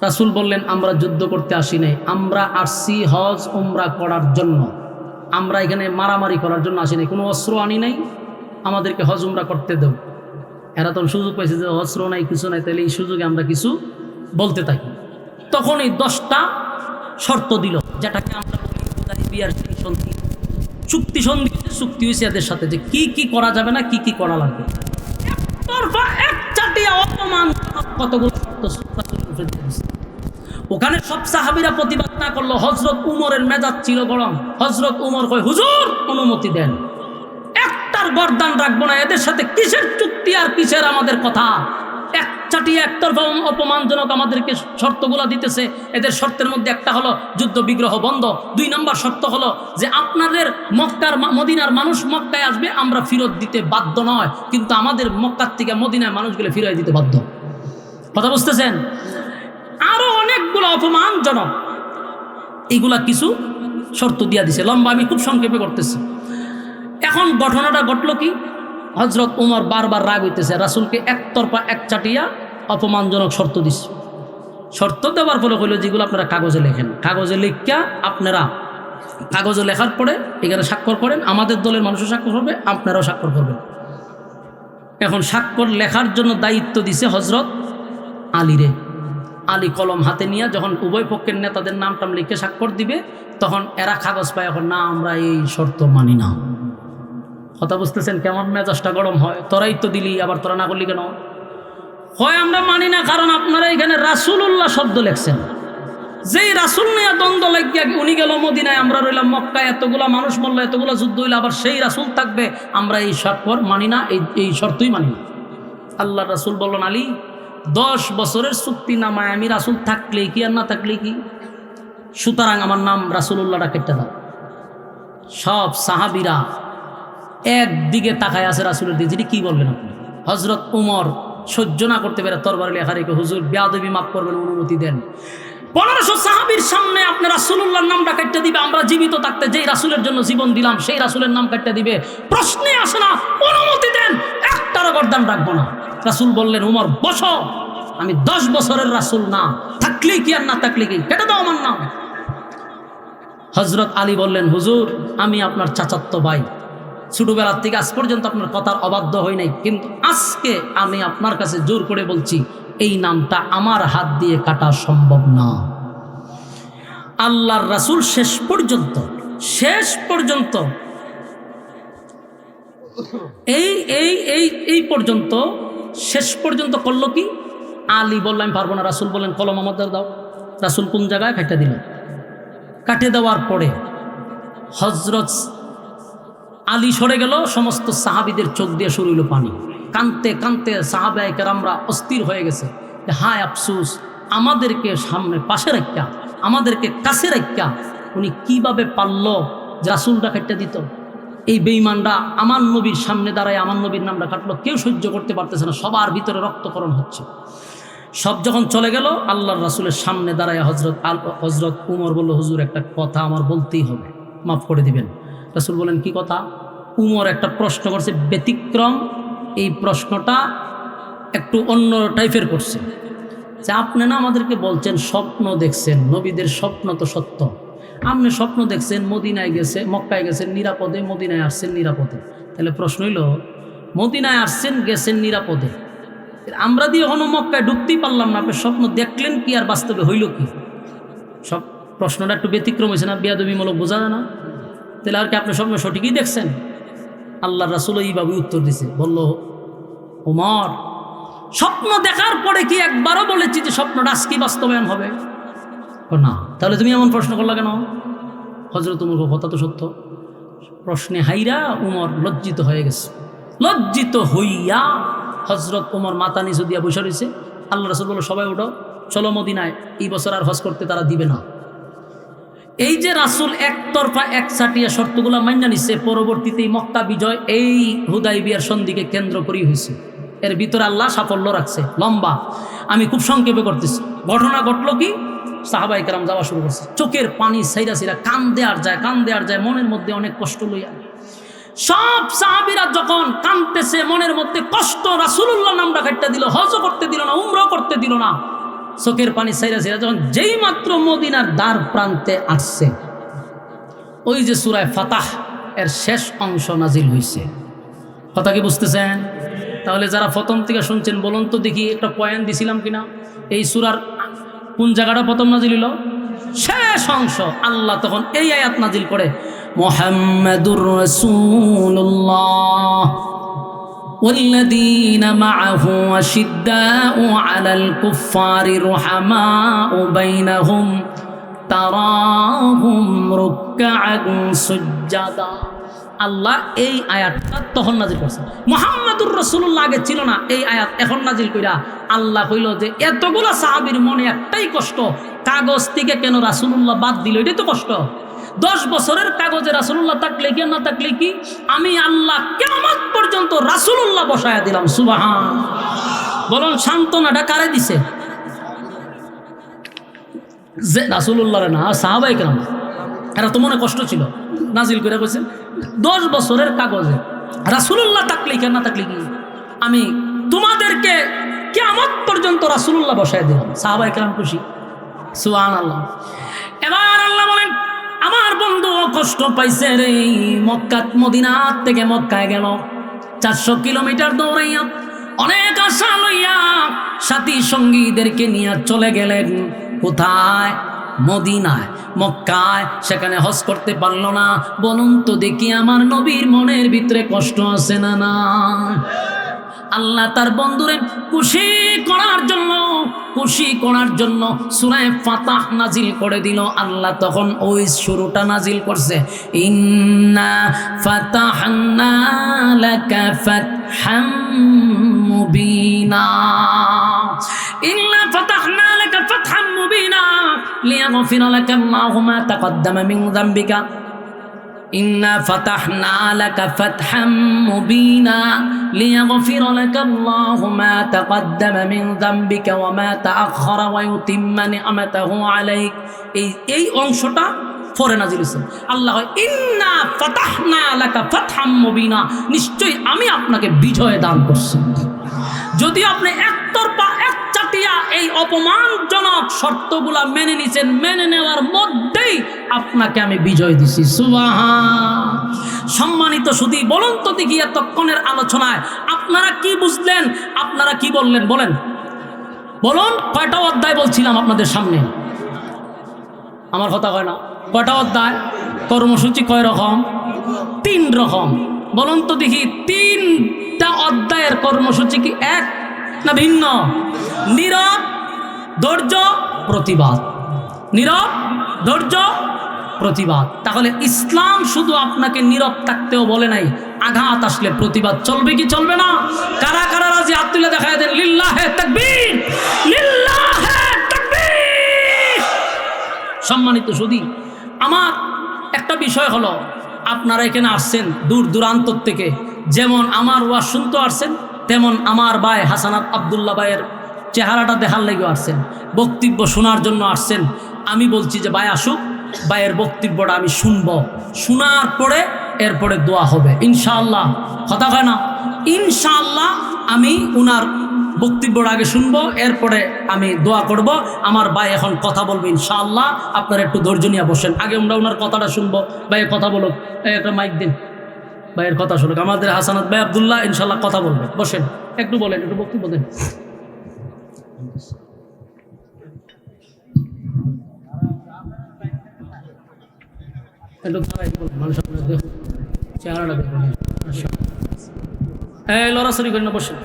রাসূল বললেন আমরা যুদ্ধ করতে আসি নাই, আমরা আসছি হজ উমরা করার জন্য। আমরা এখানে মারামারি করার জন্য আসি নাই, কোনো অস্ত্র আনি নাই, আমাদেরকে হজ উমরা করতে দেও। এরা তখন সুযোগ পাইছে যে অস্ত্র নাই কিছু নাই, তাহলে এই সুযোগে আমরা কিছু বলতে থাকি। তখন এই 10টা শর্ত দিল, যেটাকে আমরা হুদায়বিয়ার সন্ধি, চুক্তি সন্ধি। চুক্তি হয়েছে এদের সাথে যে কি কি করা যাবে না, কি কি করা লাগবে। একতরফা একচাটিয়া অপমান কতগুলো শর্ত ওখানে সব সাহাবীরা প্রতিবাদ না করলো। হযরত উমরের মেজাজ ছিল গরম। হযরত উমর কয় হুজুর অনুমতি দেন, একটার গর্দান রাখবো না, এদের সাথে কিসের চুক্তি আর কিসের আমাদের কথা। একচাটিয়া একতরফা অপমানজনক আমাদেরকে শর্তগুলো দিতেছে। এদের শর্তের মধ্যে একটা হলো যুদ্ধ বিগ্রহ বন্ধ। 2 নম্বর শর্ত হলো যে আপনাদের মক্কার মদিনার মানুষ মক্কায় আসবে, আমরা ফেরত দিতে বাধ্য নয়, কিন্তু আমাদের মক্কার থেকে মদিনায় মানুষগুলো ফিরিয়ে দিতে বাধ্য। কথা বুঝতেছেন? আরো অনেকগুলো অপমানজনক এইগুলা কিছু শর্ত দিয়া দিছে। লম্বা আমি খুব সংক্ষেপে করতেছি। এখন ঘটনাটা ঘটলো কি, হযরত উমর বারবার রাগ হইতেছে, রাসূলকে একতরফা একচাটিয়া অপমানজনক শর্ত দিছে। শর্ত দেওয়ার ফলে হইল যেগুলো আপনারা কাগজে লেখেন, কাগজে লিখিয়া আপনারা কাগজে লেখার পরে এখানে স্বাক্ষর করেন, আমাদের দলের মানুষও স্বাক্ষর করবে, আপনারাও স্বাক্ষর করবেন। এখন স্বাক্ষর লেখার জন্য দায়িত্ব দিছে হযরত আলীরে। আলী কলম হাতে নিয়ে যখন উভয় পক্ষের নেতাদের নাম টাম লিখে স্বাক্ষর দিবে, তখন এরা কাগজ পায় এখন না আমরা এই শর্ত মানি না। কথা বুঝতেছেন কেমন মেজাজটা গরম হয়? তোরাই তো দিলি, আবার তোরা না করলি কেন? হয় আমরা মানি না কারণ আপনারা এখানে রাসূলুল্লাহ শব্দ লেখছেন, যেই রাসূল নিয়ে দ্বন্দ্ব লাগিয়া উনি গেল মদিনায়, আমরা রইলাম মক্কায়, এতগুলা মানুষ মরলো, এতগুলা যুদ্ধ হইলো, আবার সেই রাসূল থাকবে, আমরা এই শর্ত মানি না, এই শর্তই মানি না। আল্লাহ রাসূল বললেন, আলী 10 বছরের চুক্তি নামায় আমি রাসূল থাকলে কি আর না থাকলে কি, সুতরাং আমার নাম রাসূলুল্লাহটা কেটে দাও। সব সাহাবীরা একদিকে তাকায় আছে রাসূলের দিকে। যেটি কি বললেন আপনি? হযরত উমর সহ্য না করতে পেরে তরবারি লেখা রেখে, হুজুর বেয়াদবি মাফ করবেন, অনুমতি দেন। 1500 সাহাবীর সামনে আপনি রাসূলুল্লাহর নামটা কেটে দিবে, আমরা জীবিত থাকতে যেই রাসূলের জন্য জীবন দিলাম সেই রাসূলের নাম কেটে দিবে, প্রশ্নে আসে না, অনুমতি দেন, একটারও গর্দান রাখবো না। রাসূল বললেন, উমর বসো, আমি 10 বছরের রাসূল না, থাকলে কি আর না থাকলে কি, কেটে দাও আমার নাম। হযরত আলী বললেন, হুজুর আমি আপনার চাচাতো ভাই, ছোটবেলার থেকে আজ পর্যন্ত আপনার কথার অবাধ্য হই নাই, কিন্তু আজকে আমি আপনার কাছে জোর করে বলছি এই নামটা আমার হাত দিয়ে কাটা সম্ভব না। আল্লাহর রাসূল শেষ পর্যন্ত এই পর্যন্ত শেষ পর্যন্ত করলো কি? আলী বলল আমি পারবো না। রাসূল বললেন, কলম আমাদের দাও। রাসূল কোন জায়গায় কাটে দিলেন। কাটে দেওয়ার পরে হযরত আলী সরে গেল, সমস্ত সাহাবীদের চোখ দিয়ে শুরু হইল পানি। কানতে কানতে সাহাবায়ে কেরামরা অস্থির হয়ে গেছে, হায় আফসোস, আমাদেরকে সামনে পাশে রাখা, আমাদেরকে কাছে রাখা উনি কিভাবে পারল যে রাসূলটা কেটে দিত। এই বেঈমানরা আমার নবীর সামনে দাঁড়ায় আমার নবীর নামটা কাটলো, কেউ সহ্য করতে পারতেছে না, সবার ভিতরে রক্তক্ষরণ হচ্ছে। সব যখন চলে গেল, আল্লাহর রাসূলের সামনে দাঁড়ায় হযরত উমর বলল, হুজুর একটা কথা আমার বলতেই হবে, মাফ করে দিবেন। রাসূল বলেন, কি কথা? উমর একটা প্রশ্ন করছে ব্যতিক্রম, এই প্রশ্নটা একটু অন্য টাইপের করছে, যে আপনি না আমাদেরকে বলছেন স্বপ্ন দেখছেন, নবীদের স্বপ্ন তো সত্য, আপনি স্বপ্ন দেখছেন মদিনায় গেছে, মক্কায় গেছেন নিরাপদে, মদিনায় আসছেন নিরাপদে। তাহলে প্রশ্ন হইল, মদিনায় আসছেন গেছেন নিরাপদে, আমরা দিয়ে এখনো মক্কায় ঢুকতেই পারলাম না, আপনি স্বপ্ন দেখলেন কি আর বাস্তবে হইল কি? সব প্রশ্নটা একটু ব্যতিক্রম হয়েছে না, বেয়াদবিমূলক বোঝা যায় না? তাহলে আর কি আপনি স্বপ্ন সঠিকই দেখছেন? আল্লাহর রাসূল এইভাবে উত্তর দিছে, বলল, ওমর স্বপ্ন দেখার পরে কি একবারও বলেছি যে স্বপ্নটা আজকে বাস্তবায়ন হবে? না। তাহলে তুমি এমন প্রশ্ন করলা কেন? হযরত উমর, কথা তো সত্য। প্রশ্নে হাইরা উমর লজ্জিত হয়ে গেছে। লজ্জিত হইয়া হযরত উমর মাথা নিচু দিয়া বসে রয়েছে। আল্লাহ রাসূল বলল, সবাই উঠো, চলো মদিনায়, এই বছর আর হজ করতে তারা দিবে না। এই যে রাসূল একতরফা একচাটিয়া শর্তগুলা মাইনা নিচ্ছে, পরবর্তীতে মক্কা বিজয় এই হুদাইবিয়ার সন্ধিকে কেন্দ্র করেই হয়েছে। এর ভিতরে আল্লাহ সাফল্য রাখছে, লম্বা, আমি খুব সংক্ষেপে করতেছি। ঘটনা ঘটলো কি, সাহাবায়ে কেরাম যাওয়া শুরু করছে, চোখের পানি সাইরা সাইরা, কান্দে আর যায়, মনের মধ্যে অনেক কষ্ট লইয়া। সব সাহাবীরা যখন কাঁদতেছে, মনের মধ্যে কষ্ট, রাসূলুল্লাহ নামটা কাটতে দিল, হজ করতে দিল না, উমরা করতে দিল না, চোখের পানি সাইরা সাইরা যখন যেই মাত্র মদিনার দ্বার প্রান্তে আসছে, ওই যে সূরা ফাতাহ এর শেষ অংশ নাজিল হয়েছে। কথা কি বুঝতেছেন? তাহলে যারা প্রথম থেকে শুনছেন বলুন তো দেখি, একটা পয়েন্ট দিছিলাম কিনা? এই সূরার কোন জায়গাটা প্রথম নাজিল হলো? শেষ অংশ। আল্লাহ তখন এই আয়াত নাজিল করে, মুহাম্মাদুর রাসূলুল্লাহ والذين معه أشداء على الكفار رحماء بينهم تراهم ركعا سجدا। আল্লাহ এই আয়াতটা তখন নাজিল করছে। মুহাম্মাদুর রাসূলুল্লাহ আগে ছিল না, এই আয়াত এখন নাজিল কইরা আল্লাহ কইল যে এতগুলা সাহাবীর মনে একটাই কষ্ট, কাগজ থেকে কেন রাসূলুল্লাহ বাদ দিল, এটাই তো কষ্ট। 10 বছরের কাগজে রাসূলুল্লাহ থাকলে কি না থাকলে কি, আমি আল্লাহ কিয়ামত পর্যন্ত রাসূলুল্লাহ বসায়া দিলাম। সুবহানাল্লাহ। বলুন সান্ত্বনাটা কারে দিছে? যে রাসূলুল্লাহ না, সাহাবায়ে কেরাম, এরা তো মনে কষ্ট ছিল, নাজিল করে কইছে 10 বছরের কাগজে রাসূলুল্লাহ থাকলে কি না থাকলে কি, আমি তোমাদেরকে কিয়ামত পর্যন্ত রাসূলুল্লাহ বসায়া দিলাম। সাহাবায়ে কেরাম খুশি। সুবহানাল্লাহ। এবার আল্লাহ বলেন, আমার বন্ধু কষ্ট পাইছে রে, মক্কা মদিনা থেকে মক্কায় গেল 400 কিলোমিটার দৌড়াইয়া, অনেক আশা লইয়া সাথী সঙ্গীদেরকে নিয়ে চলে গেলেন কোথায়? মদিনায়, মক্কায়। সেখানে হজ করতে পারলো না। বলুন তো দেখি, আমার নবীর মনের ভিতরে কষ্ট আছে না? না। আল্লাহ তার বন্ধুরে খুশি করার জন্য খুশি করার জন্য সূরা ফাতাহ নাজিল করে দিল। আল্লাহ তখন ওই শুরুটা নাজিল করছে, ইন্না ফাতাহনা লাকা ফাতহাম মুবিনা, ইন্না ফাতাহনা লাকা ফাতহাম মুবিনা লিয়াগফিরা লাকা আল্লাহু মা তাকদ্দামা মিন যামবিকা, إنا فتحنا لك فتحا مبينا ليغفر لك الله ما تقدم من ذنبك وما تأخر ويتم نعمته عليك। এই অংশটা পরে নাজিল হয়েছে। আল্লাহ ইন্না ফাতাহনা লাকা ফাতহাম মুবিনা, নিশ্চয়ই আমি আপনাকে বিজয় দান করছি। যদি আপনি একতরফা একচাটিয়া এই অপমানজনক শর্তগুলা মেনে নিছেন, মেনে নেওয়ার মধ্যেই আপনাকে আমি বিজয় দিছি। সুবহান। সম্মানিত সুধী, বলুন তো দেখি এতক্ষণের আলোচনায় আপনারা কি বুঝলেন, আপনারা কি বললেন বলেন, বলুন। কয়টা অধ্যায় বলছিলাম আপনাদের সামনে? আমার কথা কয় না। কয়টা অধ্যায়? কর্মসূচি কয় রকম? 3 রকম। বলুন তো দেখি 3টা অধ্যায়ের কর্মসূচি কি এক না ভিন্ন? নীরব, ধৈর্য, প্রতিবাদ। নীরব, ধৈর্য, প্রতিবাদ। তাহলে ইসলাম শুধু আপনাকে নীরব থাকতেও বলে নাই, আঘাত আসলে প্রতিবাদ চলবে কি চলবে না? কারা কারা রাজি? হাত তুলে দেখায় দেন। লিল্লাহে তাকবীর, লিল্লাহে তাকবীর। সম্মানিত সুধী, আমার একটা বিষয় হলো, আপনারা এখানে আসছেন দূর দূরান্ত থেকে, যেমন আমার ওয়াজ শুনতে আসছেন, তেমন আমার ভাই হাসানাত আব্দুল্লাহ ভাইয়ের চেহারাটা দেখার লেগে আসছেন, বক্তব্য শোনার জন্য আসছেন। আমি বলছি যে ভাই আসুক, ভাইয়ের বক্তব্যটা আমি শুনবো, শোনার পরে এরপরে দোয়া হবে ইনশাআল্লাহ। কথা হয় না? ইনশাআল্লাহ আমি উনার বক্তব্যটা আগে শুনবো, এরপরে আমি দোয়া করব। আমার ভাই এখন কথা বলবে ইনশাআল্লাহ, আপনারা একটু ধৈর্য নিয়ে বসেন। আগে আমরা ওনার কথাটা শুনবো। ভাইয়ের কথা বলুক, একটা মাইক দিন, ভাইয়ের কথা শুনুক। আমাদের হাসানাত ভাই আব্দুল্লাহ ইনশাআল্লাহ কথা বলবে, বসেন, একটু বলেন, একটু বক্তব্য দেন। একটু দাঁড়াই বলুন, মানুষ আপনার দেখুন, চেহারাটা দেখুন। এই লড়াছড়ি করেন না, বসেন।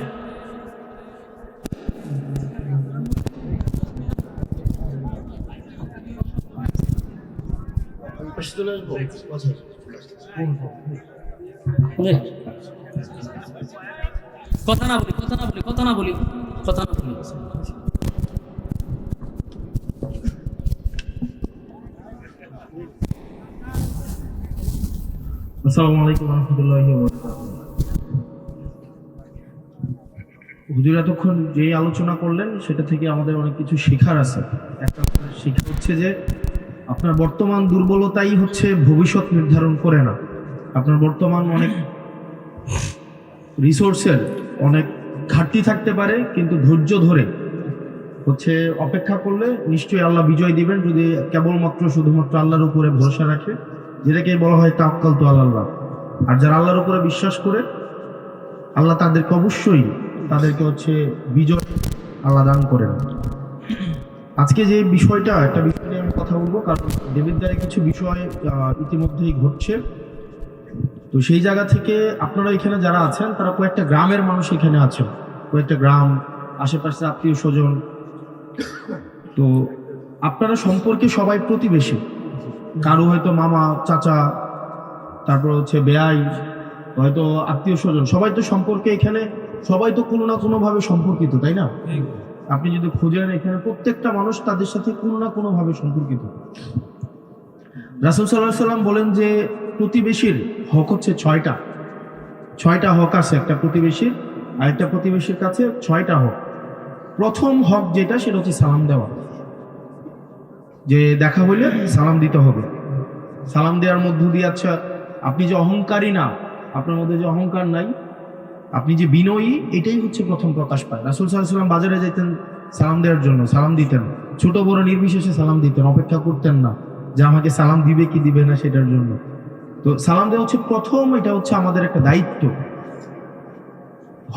কথা না বলি, কথা না বলি, কথা না বলি, কথা না বলি। আসসালামু আলাইকুম ওয়া রাহমাতুল্লাহি ওয়া বারাকাতুহু। হুজুর এতক্ষণ যে আলোচনা করলেন সেটা থেকে আমাদের অনেক কিছু শেখার আছে। একটা শিক্ষা হচ্ছে যে আপনার বর্তমান দুর্বলতাই হচ্ছে ভবিষ্যৎ নির্ধারণ করে না। আপনার বর্তমান অনেক রিসোর্সের অনেক ঘাটতি থাকতে পারে, কিন্তু ধৈর্য ধরে হচ্ছে অপেক্ষা করলে নিশ্চয়ই আল্লাহ বিজয় দিবেন, যদি কেবলমাত্র শুধুমাত্র আল্লাহর উপরে ভরসা রাখে, যেটাকে বলা হয় তাওয়াক্কাল তু আলাল্লাহ। আর যারা আল্লাহর উপরে বিশ্বাস করে, আল্লাহ তাদেরকে অবশ্যই তাদেরকে হচ্ছে বিজয় আল্লাহ দান করেন। আজকে যে বিষয়টা, একটা বিষয় নিয়ে আমি কথা বলবো, কারণ দেবিদ্বারে কিছু বিষয় ইতিমধ্যেই ঘটছে। তো সেই জায়গা থেকে আপনারা এখানে যারা আছেন, তারা কয়েকটা গ্রামের মানুষ এখানে আছেন, কয়েকটা গ্রাম, আশেপাশে আত্মীয় স্বজন। তো আপনারা সম্পর্কে সবাই প্রতিবেশী, কারো হয়তো মামা, চাচা, তারপর হচ্ছে বেয়াই, হয়তো আত্মীয় স্বজন, সবাই তো সম্পর্কে এখানে, সবাই তো কোনো না কোনো ভাবে সম্পর্কিত, তাই না? আপনি যদি খুঁজেন এখানে প্রত্যেকটা মানুষ তাদের সাথে কোনো না কোনো ভাবে সম্পর্কিত। রাসূল সাল্লাল্লাহু আলাইহি ওয়াসাল্লাম বলেন যে প্রতিবেশীর হক হচ্ছে 6টা হক আছে একটা প্রতিবেশীর, আর একটা প্রতিবেশীর কাছে 6টা হক। প্রথম হক যেটা, সেটা হচ্ছে সালাম দেওয়া। যে দেখা হইলে সালাম দিতে হবে। সালাম দেওয়ার মধ্য দিয়ে, আচ্ছা আপনি যে অহংকারী না, আপনার মধ্যে যে অহংকার নাই, আপনি যে বিনয়ী, এটাই হচ্ছে প্রথম প্রকাশ পায়। রাসূল সাল্লাল্লাহু আলাইহি ওয়াসাল্লাম বাজারে যেতেন সালাম দেওয়ার জন্য, সালাম দিতেন, ছোট বড় নির্বিশেষে সালাম দিতেন, অপেক্ষা করতেন না যে আমাকে সালাম দিবে কি দিবে না সেটার জন্য। তো সালাম দেওয়া হচ্ছে প্রথম, এটা হচ্ছে আমাদের একটা দায়িত্ব,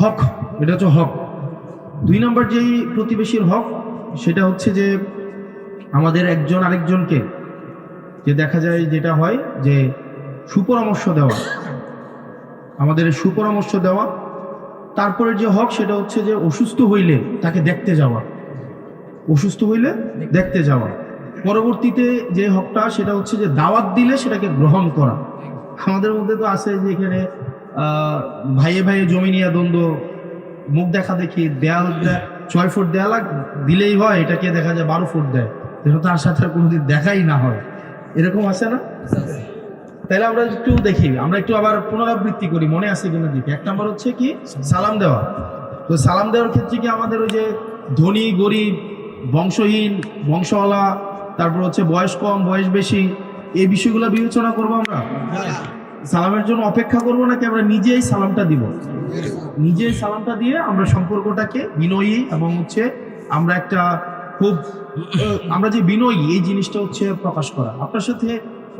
হক, এটা হচ্ছে হক। 2 নম্বর যেই প্রতিবেশীর হক, সেটা হচ্ছে যে আমাদের একজন আরেকজনকে, যে দেখা যায় যেটা হয় যে সুপরামর্শ দেওয়া, আমাদের সুপরামর্শ দেওয়া। তারপরে যে হক, সেটা হচ্ছে যে অসুস্থ হইলে তাকে দেখতে যাওয়া। অসুস্থ হইলে দেখতে যাওয়া। পরবর্তীতে যে হকটা সেটা হচ্ছে যে দাওয়াত দিলে সেটাকে গ্রহণ করা। আমাদের মধ্যে তো আছে যে এখানে ভাইয়ে ভাইয়ে জমি নিয়ে দ্বন্দ্ব, মুখ দেখা দেখি, দেয়াল 6 ফুট দেয়াল দিলেই হয়, এটাকে দেখা যায় 12 ফুট দেয়, যেন তার সাথে আর কোনোদিন দেখাই না হয়, এরকম আছে না? তাহলে আমরা একটু দেখি, আমরা একটু আবার পুনরাবৃত্তি করি, মনে আছে কিনা দেখি। 1 নম্বর হচ্ছে কি সালাম দেওয়া। তো সালাম দেওয়ার ক্ষেত্রে কি আমাদের ওই যে ধনী গরিব, বংশহীন বংশওয়ালা, তারপর হচ্ছে বয়স কম বয়স বেশি, এই বিষয়গুলো বিবেচনা করবো আমরা? সালামের জন্য অপেক্ষা করবো নাকি আমরা নিজেই সালামটা দিব? নিজেই সালামটা দিয়ে আমরা সম্পর্কটাকে বিনয়ী এবং হচ্ছে আমরা একটা খুব আমরা যে বিনয়ী এই জিনিসটা হচ্ছে প্রকাশ করা। আপনার সাথে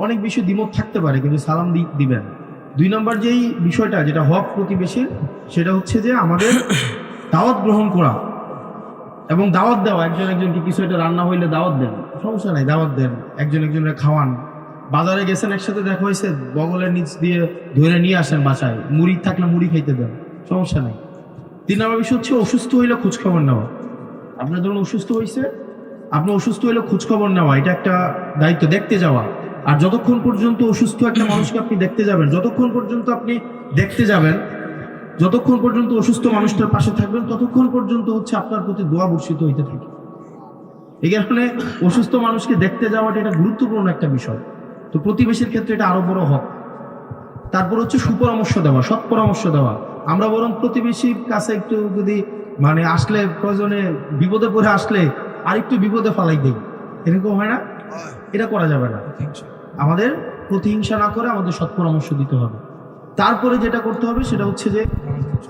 অনেক বিষয় দ্বিমত থাকতে পারে, কিন্তু সালাম দিবেন। 2 নম্বর যেই বিষয়টা যেটা হক প্রতিবেশীর, সেটা হচ্ছে যে আমাদের দাওয়াত গ্রহণ করা এবং দাওয়াত দেওয়া। একজন একজনকে কিছু একটা রান্না হইলে দাওয়াত দেন, সমস্যা নাই, দাওয়াত দেন, একজন একজনের খাওয়ান। বাজারে গেছেন, একসাথে দেখা হয়েছে, বগলের নিচ দিয়ে ধরে নিয়ে আসেন বাসায়, মুড়ি থাকলে মুড়ি খাইতে দেন, সমস্যা নেই। 3 নম্বর বিষয় হচ্ছে অসুস্থ হইলে খোঁজখবর নেওয়া। আপনার ধরুন অসুস্থ হয়েছে, আপনি অসুস্থ হইলে খোঁজখবর নেওয়া, এটা একটা দায়িত্ব, দেখতে যাওয়া। আর যতক্ষণ পর্যন্ত অসুস্থ একটা মানুষকে আপনি দেখতে যাবেন, যতক্ষণ পর্যন্ত আপনি দেখতে যাবেন, যতক্ষণ পর্যন্ত অসুস্থ মানুষটার পাশে থাকবেন, ততক্ষণ পর্যন্ত হচ্ছে আপনার প্রতি দোয়া বর্ষিত হইতে থাকে। এই কারণে অসুস্থ মানুষকে দেখতে যাওয়াটা এটা গুরুত্বপূর্ণ একটা বিষয়। তো প্রতিবেশীর ক্ষেত্রে এটা আরো বড় হক। তারপর হচ্ছে সুপরামর্শ দেওয়া, সৎ পরামর্শ দেওয়া। আমরা বরং প্রতিবেশীর কাছে একটু যদি মানে আসলে প্রয়োজনে বিপদে পড়ে আসলে আরেকটু বিপদে ফালাই দেই, এরকম হয় না? এটা করা যাবে না। আমাদের প্রতিহিংসা না করে আমাদের সৎ পরামর্শ দিতে হবে। তারপরে যেটা করতে হবে সেটা হচ্ছে যে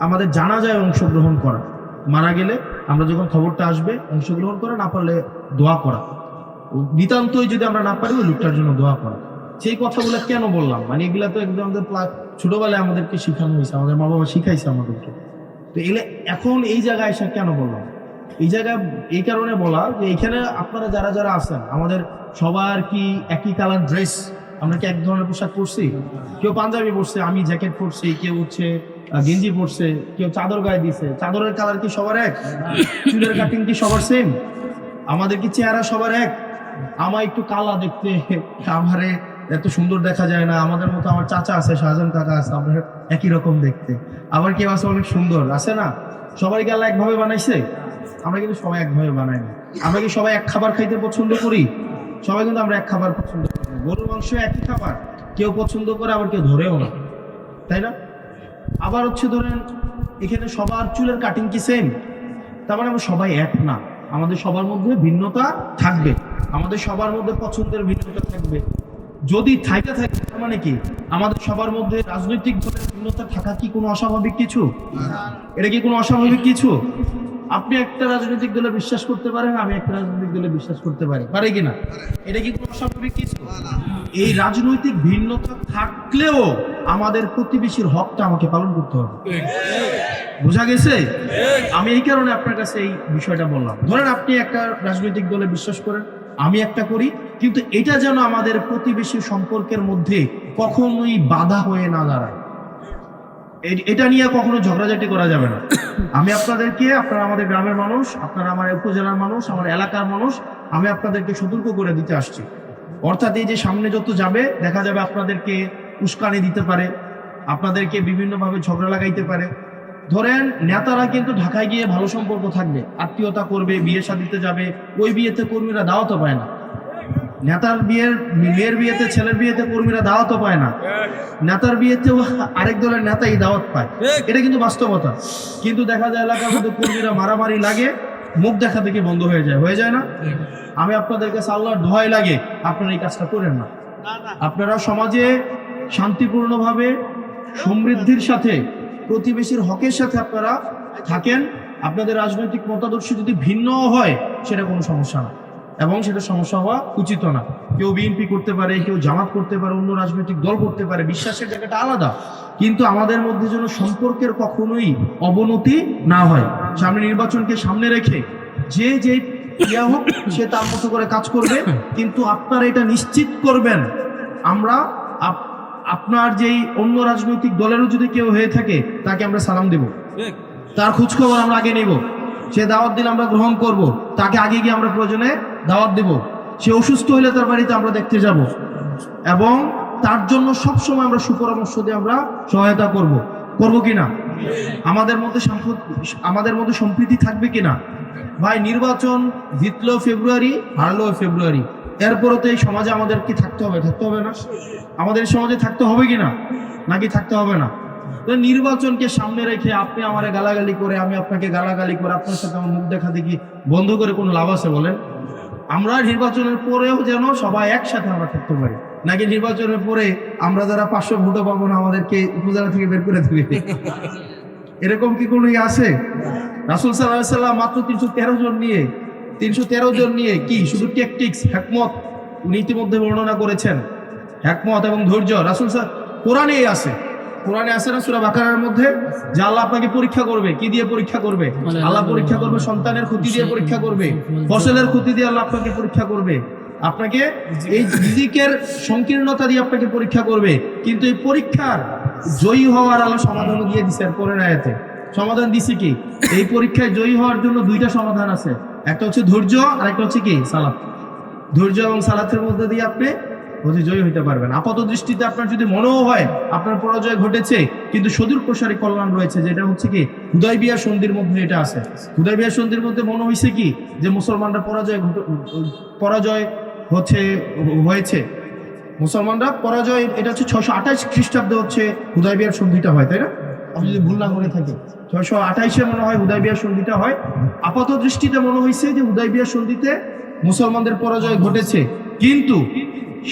আমাদের জানাজায় অংশগ্রহণ করা। মারা গেলে আমরা যখন খবরটা আসবে, অংশগ্রহণ করা, না পারলে দোয়া করা। নিতান্তই যদি আমরা না পারি ওই লোকটার জন্য দোয়া করা। সেই কথাগুলো কেন বললাম, মানে এগুলা তো একদম আমাদের ছোটবেলায় আমাদেরকে শিখানো হয়েছে, আমাদের মা বাবা শিখাইছে আমাদেরকে। তো এগুলো এখন এই জায়গায় এসে কেন বললাম? এই জায়গায় এই কারণে বলা যে এখানে আপনারা যারা যারা আছেন, আমাদের সবার কি একই কালার ড্রেস? আমরা কি এক ধরনের পোশাক পরছি? কেউ পাঞ্জাবি পরছে, আমি জ্যাকেট পরছি, কেউ হচ্ছে গেঞ্জি পরছে, কেউ চাদর গায়ে দিছে। চাদরের কালার কি সবার এক? চুলের কাটিং কি সবার সেম? আমাদের কি চেহারা সবার এক? আমার একটু কালা দেখতে, আমারে এত সুন্দর দেখা যায় না। আমাদের মতো আমার চাচা আছে, শাহজাহান কাকা আছে, আমরা একই রকম দেখতে। আবার কেউ আছে অনেক সুন্দর, আছে না? সবাইকে আল্লাহ একভাবে বানাইছে? আমরা কিন্তু সবাই একভাবে বানাই না। আমরা কি সবাই এক খাবার খাইতে পছন্দ করি? সবাই কিন্তু আমরা এক খাবার পছন্দ করি না। গরুর মাংস একই খাবার, কেউ পছন্দ করে, আবার কেউ ধরেও না, তাই না? আবার হচ্ছে ধরেন এখানে সবার চুলের কাটিং কি সেম? তার মানে আমরা সবাই এক না। আমাদের সবার মধ্যে ভিন্নতা থাকবে, আমাদের সবার মধ্যে পছন্দের ভিন্নতা থাকবে। যদি থাকে তার মানে কি আমাদের সবার মধ্যে রাজনৈতিক দলের ভিন্নতা থাকা কি কোনো অস্বাভাবিক কিছু? এটা কি কোনো অস্বাভাবিক কিছু? আপনি একটা রাজনৈতিক দলে বিশ্বাস করতে পারেন, আমি একটা রাজনৈতিক দলে বিশ্বাস করতে পারি, পারে কিনা? এটা কি কোনো অস্বাভাবিক কিছু? এই রাজনৈতিক ভিন্নতা থাকলেও আমাদের প্রতিবেশীর হকটা আমাকে পালন করতে হবে। বোঝা গেছে? আমি এই কারণে আপনার কাছে এই বিষয়টা বললাম। ধরেন আপনি একটা রাজনৈতিক দলে বিশ্বাস করেন, আমি একটা করি, কিন্তু এটা যেন আমাদের প্রতিবেশী সম্পর্কের মধ্যে কখনোই বাধা হয়ে না দাঁড়ায়। এটা নিয়ে কখনো ঝগড়াঝাটি করা যাবে না। আমি আপনাদেরকে, আপনারা আমাদের গ্রামের মানুষ, আপনারা আমার উপজেলার মানুষ, আমার এলাকার মানুষ, আমি আপনাদেরকে সতর্ক করে দিতে আসছি। অর্থাৎ এই যে সামনে যত যাবে দেখা যাবে আপনাদেরকে উস্কানি দিতে পারে, আপনাদেরকে বিভিন্নভাবে ঝগড়া লাগাইতে পারে। ধরেন নেতারা কিন্তু ঢাকায় গিয়ে ভালো সম্পর্ক থাকবে, আত্মীয়তা করবে, বিয়ে শাদিতে যাবে, ওই বিয়েতে কর্মীরা দাওয়াতও পায় না। নেতার বিয়ের মেয়ের বিয়েতে, ছেলের বিয়েতে কর্মীরা দাওয়াতও পায় না। নেতার বিয়েতেও আরেক দলের নেতাই দাওয়াত পায়, এটা কিন্তু বাস্তবতা। কিন্তু দেখা যায় এলাকার মধ্যে কর্মীরা মারামারি লাগে, মুখ দেখা থেকে বন্ধ হয়ে যায় না? আমি আপনাদের কাছে আল্লাহর দোহাই লাগে আপনারা এই কাজটা করেন না। আপনারা সমাজে শান্তিপূর্ণভাবে সমৃদ্ধির সাথে প্রতিবেশীর হকের সাথে আপনারা থাকেন। আপনাদের রাজনৈতিক মতাদর্শ যদি ভিন্ন হয় সেটা কোনো সমস্যা না, এবং সেটা সমস্যা হওয়া উচিত না। কেউ বিএনপি করতে পারে, কেউ জামাত করতে পারে, অন্য রাজনৈতিক দল করতে পারে, বিশ্বাসের জায়গাটা আলাদা। কিন্তু আমাদের মধ্যে যেন সম্পর্কের কখনোই অবনতি না হয়। সামনে নির্বাচনকে সামনে রেখে যে যে ইয়া হোক সে তার মতো করে কাজ করবে, কিন্তু আপনারা এটা নিশ্চিত করবেন আমরা আপনার যেই অন্য রাজনৈতিক দলেরও যদি কেউ হয়ে থাকে তাকে আমরা সালাম দেব, তার খোঁজখবর আমরা আগে নেব। সে দাওয়াত দিলে আমরা গ্রহণ করব, তাকে আগে গিয়ে আমরা প্রয়োজনে দাওয়াত দেব, সে অসুস্থ হলে তার বাড়িতে আমরা দেখতে যাব এবং তার জন্য সব সময় আমরা সুপরামর্শ দিয়ে আমরা সহায়তা করব কিনা? আমাদের মধ্যে সম্প্রীতি থাকবে কিনা? ভাই, নির্বাচন জিতলেও ফেব্রুয়ারি, হারলেও ফেব্রুয়ারি, এরপরে তো এই সমাজে আমাদের কি থাকতে হবে না? আমাদের সমাজে থাকতে হবে কিনা, নাকি থাকতে হবে না? নির্বাচনকে সামনে রেখে আপনি আমারে গালাগালি করে, আমি আপনাকে গালাগালি করে, আপনার সাথে আমার মুখ দেখা দেখি বন্ধ করে কোনো লাভ আছে বলেন? আমরা নির্বাচনের পরেও যেন সবাই একসাথে আমরা থাকতে পারি, নাকি নির্বাচনের পরে আমরা যারা 500 ভোটও পাবো না আমাদেরকে উপজেলা থেকে বের করে দিবে? এরকম কি কোনো আছে? রাসূল সাল্লাল্লাহু আলাইহি ওয়াসাল্লাম মাত্র 313 জন নিয়ে কি শুধু ট্যাকটিক্স, হিকমত উনি ইতিমধ্যে বর্ণনা করেছেন। হিকমত এবং ধৈর্য রাসূল কোরআনে আছে না সূরা বাকারার মধ্যে, যে আল্লাহ আপনাকে পরীক্ষা করবে। কি দিয়ে পরীক্ষা করবে? আল্লাহ পরীক্ষা করবে সন্তানের ক্ষতি দিয়ে পরীক্ষা করবে, ফসলের ক্ষতি দিয়ে আল্লাহ আপনাকে পরীক্ষা করবে, আপনাকে এই রিজিকের সংকীর্ণতা দিয়ে আপনাকে পরীক্ষা করবে। কিন্তু এই পরীক্ষার জয়ী হওয়ার আল্লাহ সমাধানও দিয়ে দিছে। পরের আয়াতে সমাধান দিছে কি? এই পরীক্ষায় জয়ী হওয়ার জন্য দুইটা সমাধান আছে, একটা হচ্ছে ধৈর্য আর একটা হচ্ছে কি সালাত। ধৈর্য এবং সালাতের মধ্যে দিয়ে আপনি জয়ী হইতে পারবেন। আপাত দৃষ্টিতে আপনার যদি মনেও হয় আপনার পরাজয় ঘটেছে, কিন্তু সুদূর প্রসারী কল্যাণ রয়েছে, যেটা হচ্ছে কি হুদায়বিয়া সন্ধির মধ্যে এটা আছে। হুদায়বিয়া সন্ধির মধ্যে মনে হয়েছে কি যে মুসলমানরা পরাজয় হয়েছে, মুসলমানরা পরাজয়, এটা হচ্ছে 628 খ্রিস্টাব্দে হচ্ছে হুদায়বিয়ার সন্ধিটা হয়, তাই না? আমি যদি ভুল না করে থাকি 628-এ মনে হয় হুদায়বিয়ার সন্ধিটা হয়। আপাত দৃষ্টিতে মনে হয়েছে যে হুদায়বিয়ার সন্ধিতে মুসলমানদের পরাজয় ঘটেছে, কিন্তু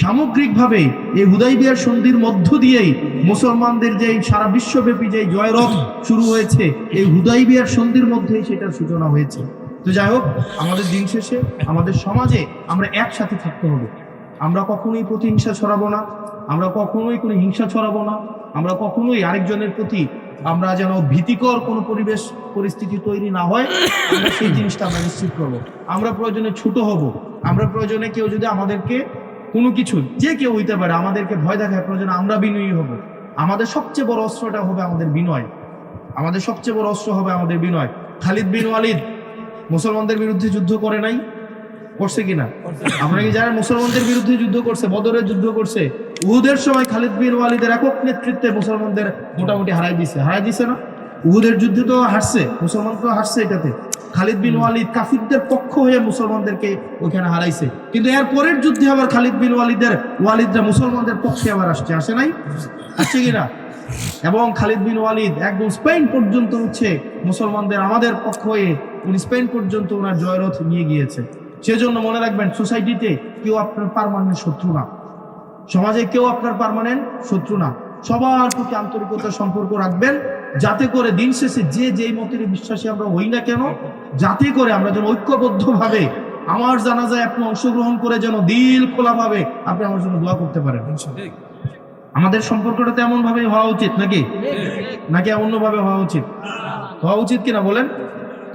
সামগ্রিকভাবে এই হুদায়বিয়ার সন্ধির মধ্য দিয়েই মুসলমানদের যে সারা বিশ্বব্যাপী যে জয়রথ শুরু হয়েছে, এই হুদায়বিয়ার সন্ধির মধ্যেই সেটার সূচনা হয়েছে। তো যাই হোক, আমাদের দিন শেষে আমাদের সমাজে আমরা একসাথে থাকতে হবে। আমরা কখনোই প্রতিহিংসা ছড়াবো না, আমরা কখনোই কোনো হিংসা ছড়াবো না, আমরা কখনোই আরেকজনের প্রতি আমরা যেন ভীতিকর কোনো পরিস্থিতি তৈরি না হয়, আমরা সেই জিনিসটা আমরা নিশ্চিত করবো। আমরা প্রয়োজনে ছোট হব, আমরা প্রয়োজনে কেউ যদি আমাদেরকে কোনো কিছু, যে কেউ হইতে পারে, আমাদেরকে ভয় দেখায়, প্রয়োজনে আমরা বিনয়ী হব। আমাদের সবচেয়ে বড় অস্ত্রটা হবে আমাদের বিনয়, আমাদের সবচেয়ে বড় অস্ত্র হবে আমাদের বিনয়। খালিদ বিন ওয়ালিদ মুসলমানদের বিরুদ্ধে যুদ্ধ করে নাই? করছে কিনা? আপনারা কি জানেন মুসলমানদের বিরুদ্ধে যুদ্ধ করছে, বদরের যুদ্ধ করছে, উহুদের সময় খালিদ বিন ওয়ালিদের একক নেতৃত্বে মুসলমানদের মোটামুটি হারাই দিছে না? উহুদের যুদ্ধে তো হারছে, মুসলমান তো হারছে এটাতে। খালিদ বিন ওয়ালিদ কাফিরদের পক্ষ হয়ে মুসলমানদেরকে ওখানে হারাইছে, কিন্তু এর পরের যুদ্ধে আবার খালিদ বিন ওয়ালিদরা মুসলমানদের পক্ষে আবার আসে নাই? আসছে কিনা? এবং খালিদ বিন ওয়ালিদ একদম স্পেন পর্যন্ত হচ্ছে মুসলমানদের আমাদের পক্ষ হয়ে উনি স্পেন পর্যন্ত ওনার জয়রথ নিয়ে গিয়েছে। সেজন্য মনে রাখবেন, সোসাইটিতে কেউ আপনার পার্মানেন্ট শত্রু না, সমাজে কেউ আপনার পার্মানেন্ট শত্রু না। সবার প্রতি আন্তরিকতার সম্পর্ক রাখবেন, যাতে করে দিন শেষে যেই মতের বিশ্বাসী আমরা হই না কেন, যাতে করে আমরা যেন ঐক্যবদ্ধভাবে আমার জানাজায় আপনি অংশগ্রহণ করে যেন দিল খোলাভাবে আপনি আমার জন্য দোয়া করতে পারেন। আমাদের সম্পর্কটা তেমন ভাবে হওয়া উচিত নাকি অন্যভাবে হওয়া উচিত কিনা বলেন?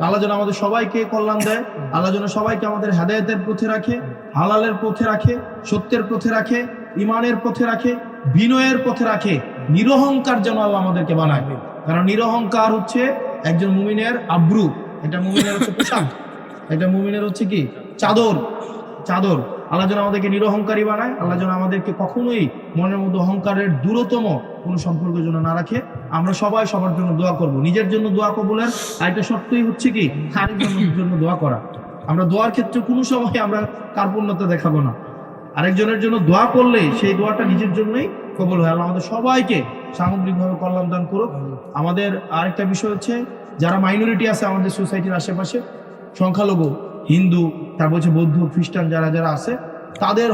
আল্লাহ যেন আমাদের সবাইকে কল্যাণ দেয়, আল্লাহ যেন সবাইকে আমাদের হেদায়েতের পথে রাখে, হালালের পথে রাখে, সত্যের পথে রাখে, ইমানের পথে রাখে, বিনয়ের পথে রাখে। নিরহংকার যেন আল্লাহ আমাদেরকে বানায়, কারণ নিরহংকার হচ্ছে একজন মুমিনের আব্রু, এটা মুমিনের হচ্ছে পোশাক, এটা মুমিনের হচ্ছে কি চাদর। আল্লাহ যেন আমাদেরকে নিরহংকারী বানায়, আল্লাহ যেন আমাদেরকে কখনোই মনের মধ্যে অহংকারের দূরতম কোনো সম্পর্ক যেন না রাখে। আমরা সবাই সবার জন্য দোয়া করব। নিজের জন্য দোয়া কবুলের আরেকটা শর্তই হচ্ছে কি আরেকজনের জন্য দোয়া করা। আমরা দোয়ার ক্ষেত্রে কোনো সময় আমরা কার্পণ্যতা দেখাবো না। আরেকজনের জন্য দোয়া করলে সেই দোয়াটা নিজের জন্যই কবুল হয়। আল্লাহ আমাদের সবাইকে সামগ্রিকভাবে কল্যাণ দান করুক। আমাদের আরেকটা বিষয় হচ্ছে, যারা মাইনরিটি আছে আমাদের সোসাইটির আশেপাশে, সংখ্যালঘু, হিন্দু, তারপর হচ্ছে বৌদ্ধ, খ্রিস্টান যারা আছে, তাদের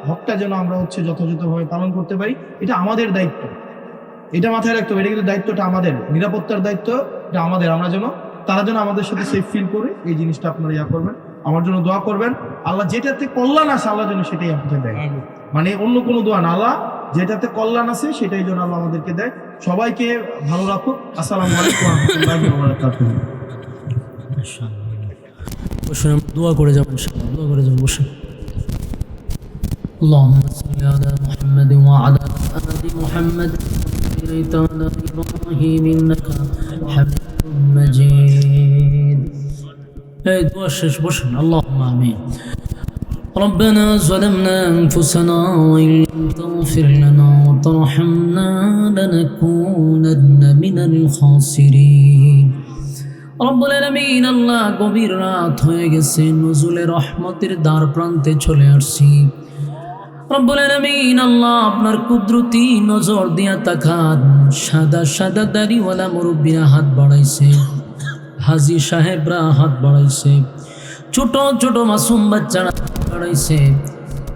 হকটা যেন আমরা হচ্ছে যথাযথভাবে পালন করতে পারি। এটা আমাদের দায়িত্ব, এটা মাথায় রাখতে হবে। এটা কিন্তু দায়িত্বটা আমাদের, নিরাপত্তার দায়িত্ব এটা আমাদের। তারা যেন আমাদের সাথে সেফ ফিল করে, এই জিনিসটা আপনারা করবেন। আমার জন্য দোয়া করবেন, আল্লাহ যেটাতে কল্যাণ আছে আল্লাহ যেন সেটাই আপনাকে দেয়, মানে অন্য কোনো দোয়া না, আল্লাহ যেটাতে কল্যাণ আছে সেটাই যেন আল্লাহ আমাদেরকে দেয়। সবাইকে ভালো রাখুক। আসসালামু আলাইকুম ওয়া রাহমাতুল্লাহি ওয়া বারাকাতুহু। দোয়া করে যাবেন, বসে। اللهم صل على محمد وعلى آل محمد صليت على إبراهيم إنك حميد مجيد এই দোয়া শেষ বসেন, আল্লাহুম্মা আমিন। ربنا ظلمنا أنفسنا وإن لم تغفر لنا وترحمنا لنكونن من الخاسرين রব্বুল আলামিন। আল্লাহ, গভীর রাত হয়ে গেছে, নজুলে রহমতের দ্বার প্রান্তে চলে আসছি। রব্বুল আলামিন আল্লাহ, আপনার কুদরতি নজর দিয়া তাকান। সাদা সাদা দাড়িওয়ালা মুরব্বীরা হাত বাড়াইছে, হাজী সাহেবরা হাত বাড়াইছে, ছোট ছোট মাসুম বাচ্চারা বাড়াইছে।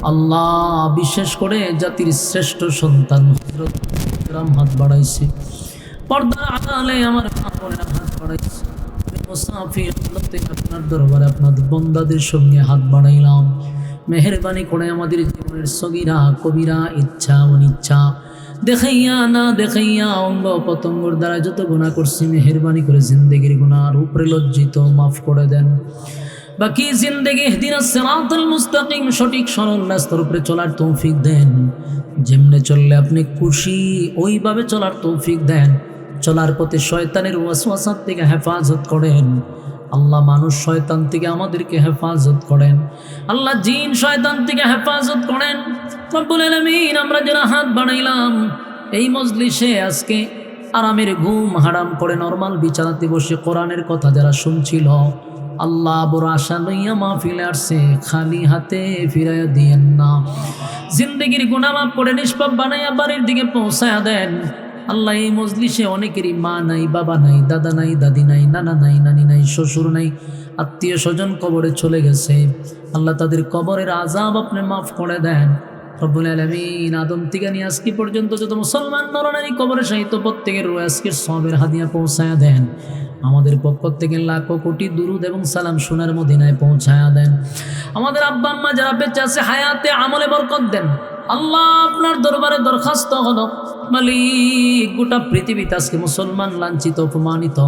আল্লাহ, বিশেষ করে জাতির শ্রেষ্ঠ সন্তান হযরত ইকরাম হাত বাড়াইছে। পর্দার আড়ালে আমার মা বোনেরা হাত বাড়াইছে। মুসাফির হতে আপনার দরবারে আপনাদের বান্দাদের সঙ্গে হাত বাড়াইলাম। মেহেরবানি করে আমাদের জীবনের সগীরা কবিরা ইচ্ছা অনিচ্ছা দেখাইয়া না দেখাইয়া অঙ্গ পতঙ্গর দ্বারা যত গুনাহ করছি মেহেরবানি করে জিন্দেগির গুনার উপরে লজ্জিত মাফ করে দেন। বাকি জিন্দেগি ইহদিনাস সিরাতাল মুস্তাকিম, সঠিক সরল রাস্তার উপরে চলার তৌফিক দেন। যেমনে চললে আপনি খুশি ওইভাবে চলার তৌফিক দেন। চলার পথে শয়তানের ওয়াসওয়াসা থেকে হেফাজত করেন। আল্লাহ, মানুষ শয়তান থেকে আমাদেরকে হেফাজত করেন। আল্লাহ, জিন শয়তান থেকে হেফাজত করেন। রব্বুল আলামিন, আমরা যারা হাত বাড়াইলাম এই মজলিসে আজকে আরামের ঘুম হারাম করে নরমাল বিছানাতে বসে কোরআনের কথা যারা শুনছিল, আল্লাহ বড় আশা লইয়া মাহফিলে আসছে, খালি হাতে ফিরাইয়া দিয়েন না। জিন্দগির গুনাহ মাফ করে নিষ্পাপ বানাইয়া বাড়ির দিকে পৌঁছায়া দেন। আল্লাহ, এই মজলিসে অনেকেরই মা নাই, বাবা নাই, দাদা নাই, দাদি নাই, নানা নাই, নানি নাই, শ্বশুর নাই, আত্মীয় স্বজন কবরে চলে গেছে। আল্লাহ, তাদের কবরের আযাব আপনি মাফ করে দেন। রব্বুল আলামিন, আদম থেকে নিয়ে আজকে পর্যন্ত যত মুসলমান নরনারী কবরে শায়িত প্রত্যেকের রূহে আজকের সওয়াবের হাদিয়া পৌঁছায়া দেন। আমাদের পক্ষ থেকে লাখো কোটি দুরুদ এবং সালাম সোনার মদিনায় পৌঁছায়া দেন। আমাদের আব্বা আম্মা যারা বেঁচে আছে হায়াতে আমলে বরকত দেন। আল্লাহ, আপনার দরবারে দরখাস্ত হলো, মালিক, গোটা পৃথিবীতে আজকে মুসলমান লাঞ্ছিত অপমানিত,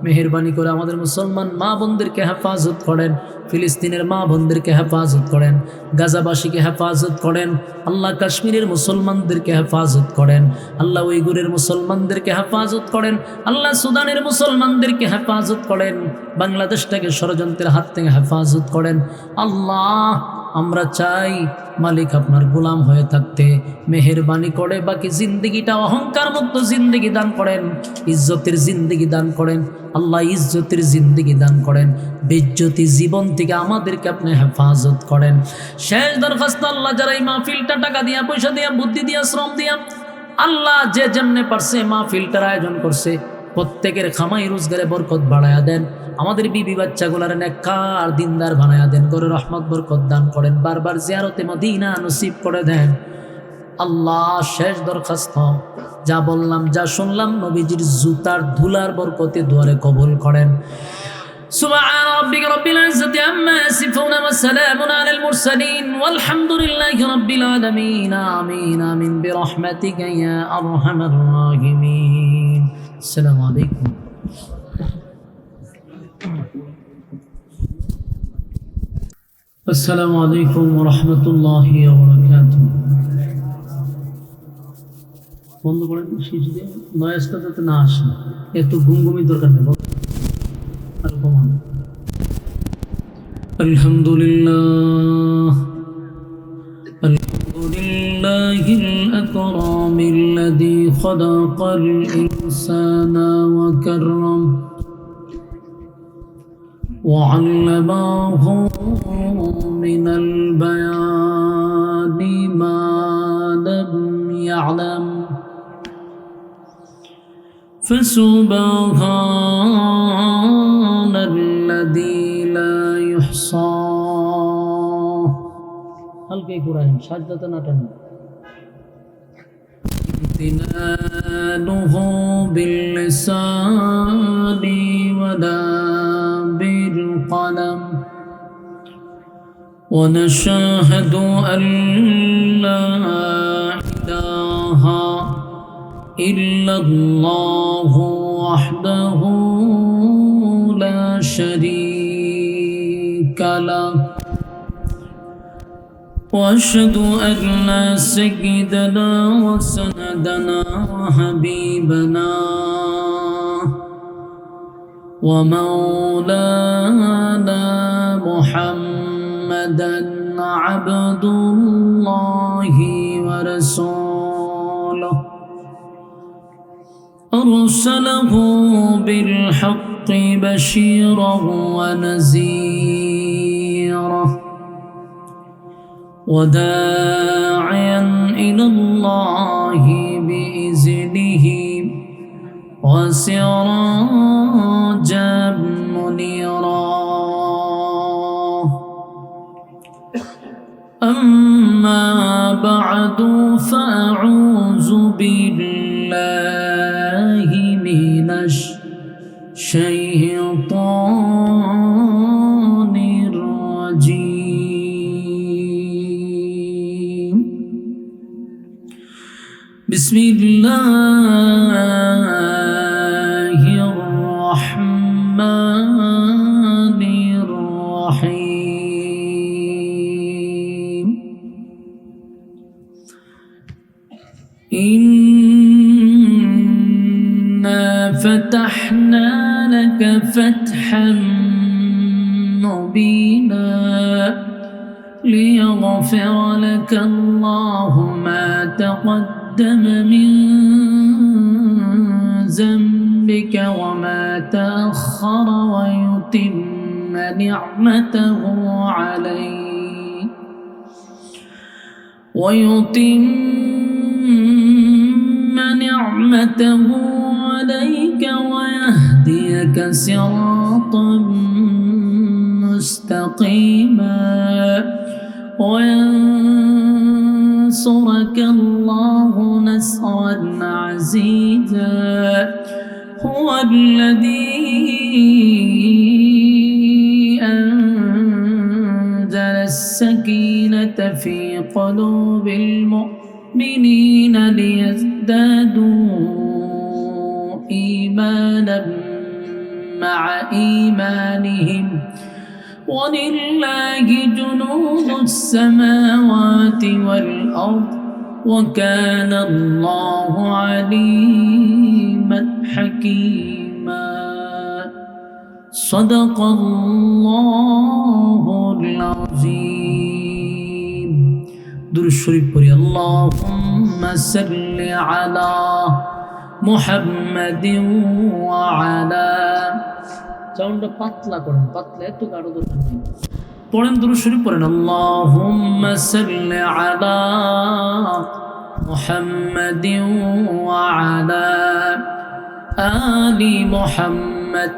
মেহেরবানি করে আমাদের মুসলমান মা বোনদেরকে হেফাজত করেন। ফিলিস্তিনের মা বোনদেরকে হেফাজত করেন। গাজাবাসীকে হেফাজত করেন। আল্লাহ, কাশ্মীরের মুসলমানদেরকে হেফাজত করেন। আল্লাহ, উইগুরের মুসলমানদেরকে হেফাজত করেন। আল্লাহ, সুদানের মুসলমানদেরকে হেফাজত করেন। বাংলাদেশটাকে ষড়যন্ত্রের হাত থেকে হেফাজত করেন। আল্লাহ, আমরা চাই মালিক আপনার গোলাম হয়ে থাকতে। মেহেরবানি করে বাকি জিন্দগিটা অহংকার মুক্ত জিন্দগি দান করেন, ইজ্জতের জিন্দগি দান করেন। আল্লাহ, ইজ্জতের জিন্দগি দান করেন। বেজ্জতি জীবন থেকে আমাদেরকে আপনি হেফাজত করেন। শেষ দরখাস্ত, আল্লাহ, যারা এই মাহফিলটা টাকা দিয়া, পয়সা দিয়া, বুদ্ধি দিয়া, শ্রম দিয়া, আল্লাহ যে যেমনে পারছে মাহফিলটার আয়োজন করছে, প্রত্যেকের খামাই রোজগারে বরকত বাড়ায়া দেন। আমাদের বিবি বাচ্চাগুলার নেককার দিনদার বানায়া দেন। করে রহমত বরকত দান করেন। বারবার জিয়ারতে মদিনা নসিব করে দেন। আল্লাহ, শেষ দরখাস্ত, যা বললাম যা শুনলাম নবীজির জুতার ধুলার বরকতে দুয়ারে কবুল করেন। সুবহান রাব্বিকা রাব্বিল ইজ্জাতি আম্মা ইয়াসিফুন ওয়া সালামুন আলাল মুরসালিন ওয়ালহামদুলিল্লাহি রাব্বিল আলামিন। আমিন আমিন বিরহমাতিকা ইয়া আরহামার রাহিমিন। আসসালামু আলাইকুম। আসসালামু আলাইকুম ওয়া রাহমাতুল্লাহি ওয়া বারাকাতুহু। বন্ধ করেন, শিশু নয়েজটা যাতে না আসে, একটু ঘুমঘুমি দরকার নেই। আর কমান। আলহামদুলিল্লাহ আলহামদুলিল্লাহিল আকরামিল্লাযী খালাকাল ইনসানা ওয়া কাররাম ওয়া আল্লামাহু মিনাল বায়ানি মা লাম ইয়ালাম فسبحان الذي لا يحصى हल्के कुरान साजदा नाटन امتنانه باللسان ولا بالقلم ونشهد أن لا إله إلا الله وحده لا شريك له وأشهد أن سيدنا وسندنا وحبيبنا ومولانا محمدا عبد الله ورسوله أرسله بالحق بشيرا ونذيرا وداعيا إلى الله بإذنه وسراجا منيرا أما بعد فأعوذ بالله من الشيطان الرجيم بسم الله الرحمن الرحيم إنا فتحنا لك فتحا مبينا ليغفر لك الله ما تقدم من ذنبك وما تأخر ويتم نعمته عليك ويهديك صراطا مستقيما وينصرك الله نصرا عزيزا هو الذي أنزل السكينة في قلوب المؤمنين ليزدادوا إيمانا مع إيمانهم ولله جنود السماوات والأرض وكان الله عليما حكيما صدق الله العظيم درود شريف পড়ি اللهم صل على محمد وعلى সাউন্ডটা পাতলা করেন, পাতলা একটু গাঢ় দরকার নেই। পড়েন দুরূদ শরীফ পড়েন আল্লাহুম্মা সাল্লি আলা মুহাম্মাদিন ওয়া আলা আলি মুহাম্মাদ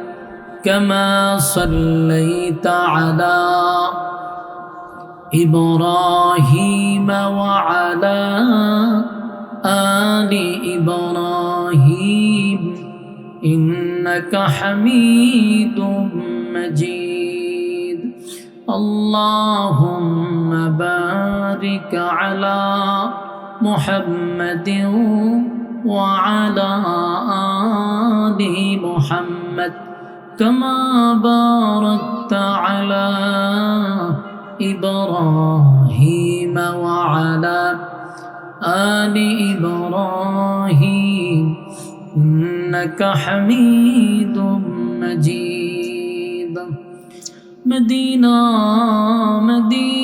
কামা সাল্লাইতা আলা ইব্রাহিম ওয়া আলা আলি ইব্রাহিম إنك حميد مجيد اللهم بارك على محمد وعلى آل محمد كما باركت على إبراهيم وعلى آل إبراهيم إنك حميد مجيد مدينة مدينة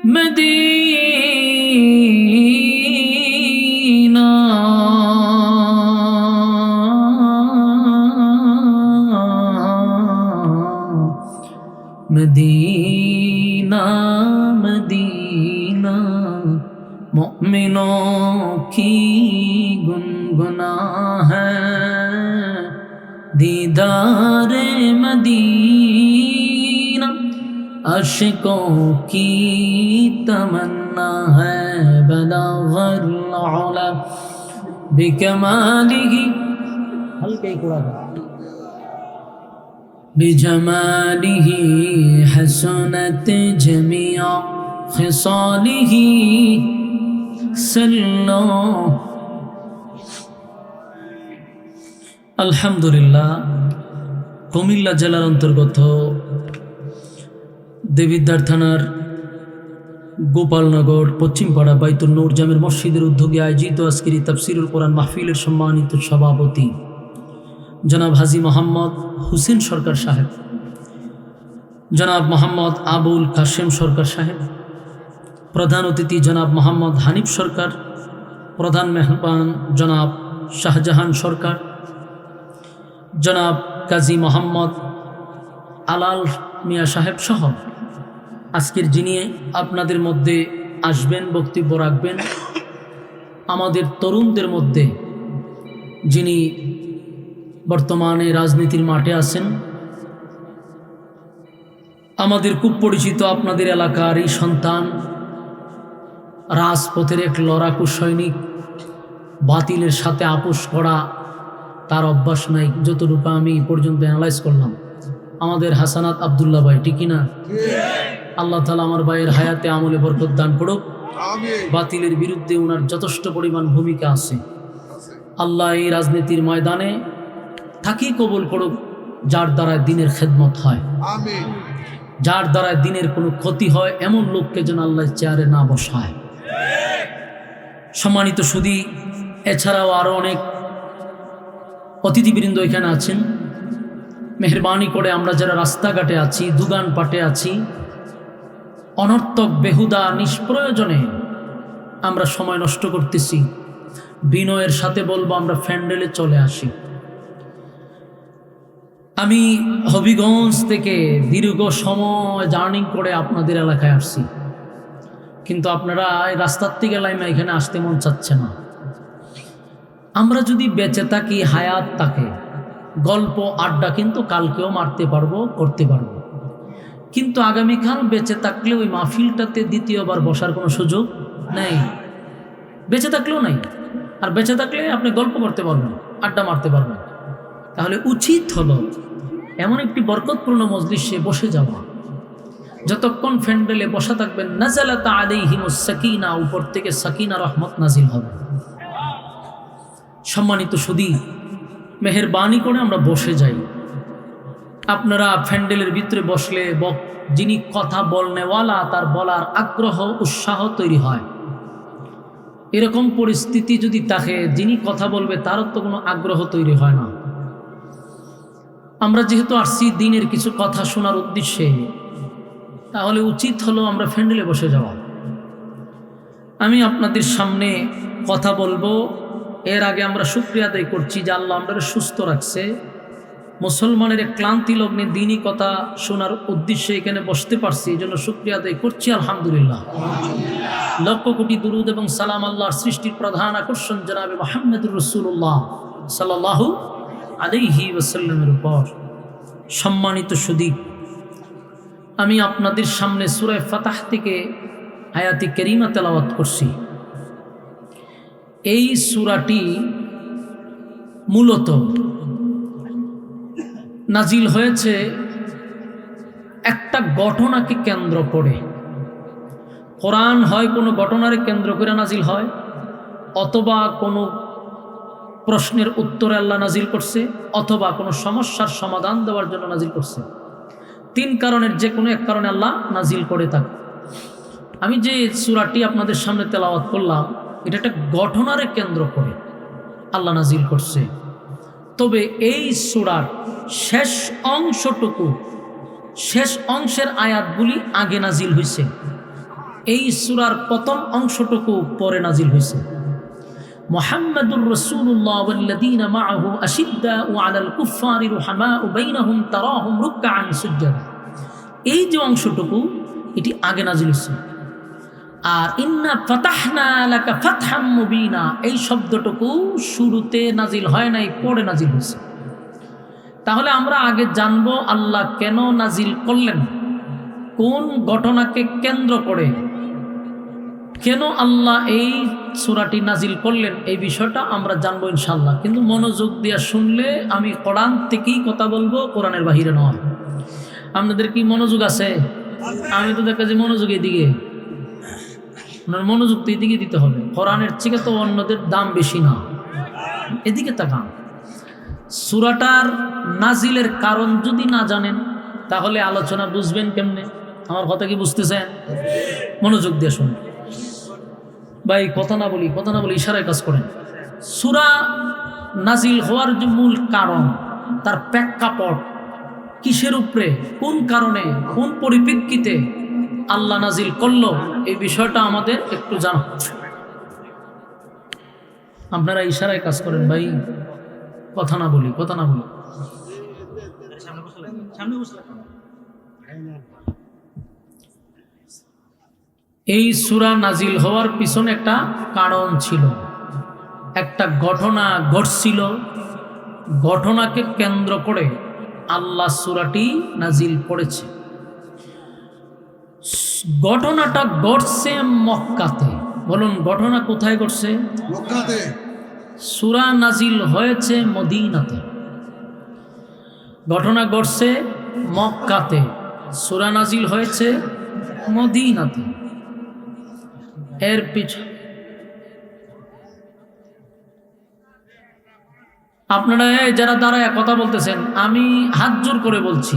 مدينة مدينة مدینہ مومنوں کی گنگنا ہے دیدار مدینہ عاشقوں کی تمنا ہے بلغ العلا بکمالہ ہلکے کوڑا بجماله حسنت جميع خصاله صلوا আলহামদুলিল্লাহ কুমিল্লা জেলার অন্তর্গত দেবিদ্বার থানার গোপালনগর পশ্চিমপাড়া বাইতুল নূর জামের মসজিদের উদ্যোগে আয়োজিত আজকের এই তাফসীরুল কোরআন মাহফিলের সম্মানিত সভাপতি জনাব হাজী মোহাম্মদ হুসেন সরকার সাহেব, জনাব মোহাম্মদ আবুল কাশেম সরকার সাহেব, প্রধান অতিথি জনাব মোহাম্মদ হানিফ সরকার, প্রধান মেহমান জনাব শাহজাহান সরকার, জনাব কাজী মোহাম্মদ আলাল মিয়া সাহেব সহ আজকের যিনি আপনাদের মধ্যে আসবেন, বক্তব্য রাখবেন, আমাদের তরুণদের মধ্যে যিনি বর্তমানে রাজনীতির মাঠে আছেন, আমাদের খুব পরিচিত আপনাদের এলাকারই সন্তান, রাজপথের এক লড়াকু সৈনিক, বাতিলের সাথে আপোষ করা তার অভ্যাস নাই, যতটুকু আমি পর্যন্ত অ্যানালাইজ করলাম। আমাদের হাসানাত আব্দুল্লাহ ভাই, ঠিক না? আল্লাহ তাআলা আমার ভাইয়ের হায়াতে আমলে বরকত দান করুক। বাতিলের বিরুদ্ধে ওনার যথেষ্ট পরিমাণ ভূমিকা আছে। আল্লাহ এই রাজনীতির ময়দানে থাকি কবুল করুক, যার দ্বারা দিনের খেদমত হয়, যার দ্বারা দিনের কোনো ক্ষতি হয় এমন লোককে যেন আল্লাহ চেয়ারে না বসায়। সম্মানিত সুধী, এছাড়াও আরও অনেক অতিথিবৃন্দ এখানে আছেন। মেহরবানি করে আমরা যারা রাস্তাঘাটে আছি, দোকানপাটে আছি, অনর্থক বেহুদা নিষ্প্রয়োজনে আমরা সময় নষ্ট করতেছি, বিনয়ের সাথে বলবো আমরা ফ্যান্ডেলে চলে আসি। আমি হবিগঞ্জ থেকে দীর্ঘ সময় জার্নি করে আপনাদের এলাকায় আসছি, কিন্তু আপনারা এই রাস্তার থেকে লাইমা এখানে আসতে মন চাচ্ছে না। আমরা যদি বেঁচে থাকি, হায়াত থাকে, গল্প আড্ডা কিন্তু কালকেও মারতে পারবো, করতে পারবো, কিন্তু আগামীকাল বেঁচে থাকলে ওই মাহফিলটাতে দ্বিতীয়বার বসার কোনো সুযোগ নেই, বেঁচে থাকলেও নাই। আর বেঁচে থাকলে আপনি গল্প করতে পারবেন, আড্ডা মারতে পারবেন। তাহলে উচিত হলো এমন একটি বরকতপূর্ণ মজলিসে বসে যাওয়া, যতক্ষণ ফ্যান্ডেলে বসা থাকবেন নাযালাত আলাইহিমুস সাকিনা, উপর থেকে সাকিনা রহমত নাজিল হবে। সম্মানিত সুধী, মেহেরবানি করে আমরা বসে যাই। আপনারা ফ্যান্ডেলের ভিতরে বসলে যিনি কথা বলনেওয়ালা তার বলার আগ্রহ উৎসাহ তৈরি হয়। এরকম পরিস্থিতি যদি থাকে, যিনি কথা বলবে তারও তো কোনো আগ্রহ তৈরি হয় না। আমরা যেহেতু আসছি দিনের কিছু কথা শোনার উদ্দেশ্যে, তাহলে উচিত হলো আমরা ফ্যান্ডেলে বসে যাওয়া। আমি আপনাদের সামনে কথা বলবো, এর আগে আমরা শুকরিয়া আদায় করছি যে আল্লাহ আমাদের সুস্থ রাখছে। মুসলমানের এক ক্লান্তি লগ্নে দিনই কথা শোনার উদ্দেশ্যে এখানে বসতে পারছি, এই জন্য শুকরিয়া আদায় করছি আলহামদুলিল্লাহ। লক্ষ কোটি দুরুদ এবং সালাম আল্লাহর সৃষ্টির প্রধান আকর্ষণ জনাবে মুহাম্মদুর রাসূলুল্লাহ সাল্লাল্লাহু আলাইহি ওয়াসাল্লামের উপর। সম্মানিত সুধী, আমি আপনাদের সামনে সূরা ফাতাহ থেকে আয়াতি কারিমা তেলাওয়াত করছি। এই সূরাটি মূলত নাজিল হয়েছে একটা ঘটনাকে কেন্দ্র করে। কোরআন হয় কোনো ঘটনারে কেন্দ্র করে নাজিল হয়, অথবা কোনো প্রশ্নের উত্তরে আল্লাহ নাজিল করছে, অথবা কোনো সমস্যার সমাধান দেওয়ার জন্য নাজিল করছে। তিন কারণের যে কোনো এক কারণে আল্লাহ নাজিল করে থাকে। আমি যে সূরাটি আপনাদের সামনে তেলাওয়াত করলাম, এটা একটা ঘটনারে কেন্দ্র করে আল্লাহ নাজিল করছে। তবে এই সূরার শেষ অংশটুকু, শেষ অংশের আয়াতগুলি আগে নাজিল হয়েছে, এই সূরার প্রথম অংশটুকু পরে নাজিল হয়েছে। মুহাম্মাদুর রাসূলুল্লাহ ওয়াল্লাযীনা মাআহু আশিদ্দাউ আলাল কুফফারি রুহামাউ বাইনাহুম তারাহুম রুকআন সুজদা, এই যে অংশটুকু এটি আগে নাজিল হয়েছে। আর ইন্না ফাতাহনা লাকা ফাতহাম মুবিনা, এই শব্দটুকু শুরুতে নাজিল হয় নাই, পরে নাজিল হয়েছে। তাহলে আমরা আগে জানবো আল্লাহ কেন নাজিল করলেন, কোন ঘটনাকে কেন্দ্র করে কেন আল্লাহ এই সূরাটি নাজিল করলেন, এই বিষয়টা আমরা জানবো ইনশাআল্লাহ। কিন্তু মনোযোগ দিয়ে শুনলে আমি কোরআন থেকেই কথা বলবো, কোরআনের বাহিরে নয়। আপনাদের কি মনোযোগ আছে? আমি তো দেখা যে মনোযোগ এদিকে, আপনার মনোযোগ তো এদিকে দিতে হবে। কোরআনের থেকে তো অন্যদের দাম বেশি না, এদিকে তাকান। সূরাটার নাজিলের কারণ যদি না জানেন তাহলে আলোচনা বুঝবেন কেমনে? আমার কথা কি বুঝতেছেন? মনোযোগ দিয়ে শুনুন ভাই, কথা না বলি ইশারায় কাজ করেন। সূরা নাজিল হওয়ার যে মূল কারণ, তার প্রেক্ষাপট কিসের উপরে, কোন কারণে, কোন পরিপ্রেক্ষিতে আল্লাহ নাজিল করলো, এই বিষয়টা আমাদের একটু জানা। আপনারা ইশারায় কাজ করেন ভাই, কথা না বলি। এই সূরা নাজিল হওয়ার পিছনে একটা কারণ ছিল, একটা ঘটনা ঘটছিল। ঘটনাকে কেন্দ্র করে আল্লাহ সূরাটি নাজিল করেছে। ঘটনাটা ঘটছে মক্কাতে। বলুন, ঘটনা কোথায় ঘটছে? মক্কাতে। সূরা নাজিল হয়েছে মদিনাতে। ঘটনা ঘটছে মক্কাতে, সূরা নাজিল হয়েছে মদিনাতে। এর পিছনে আপনারা যারা দাঁড়ায় কথা বলতেছেন, আমি হাত জোর করে বলছি,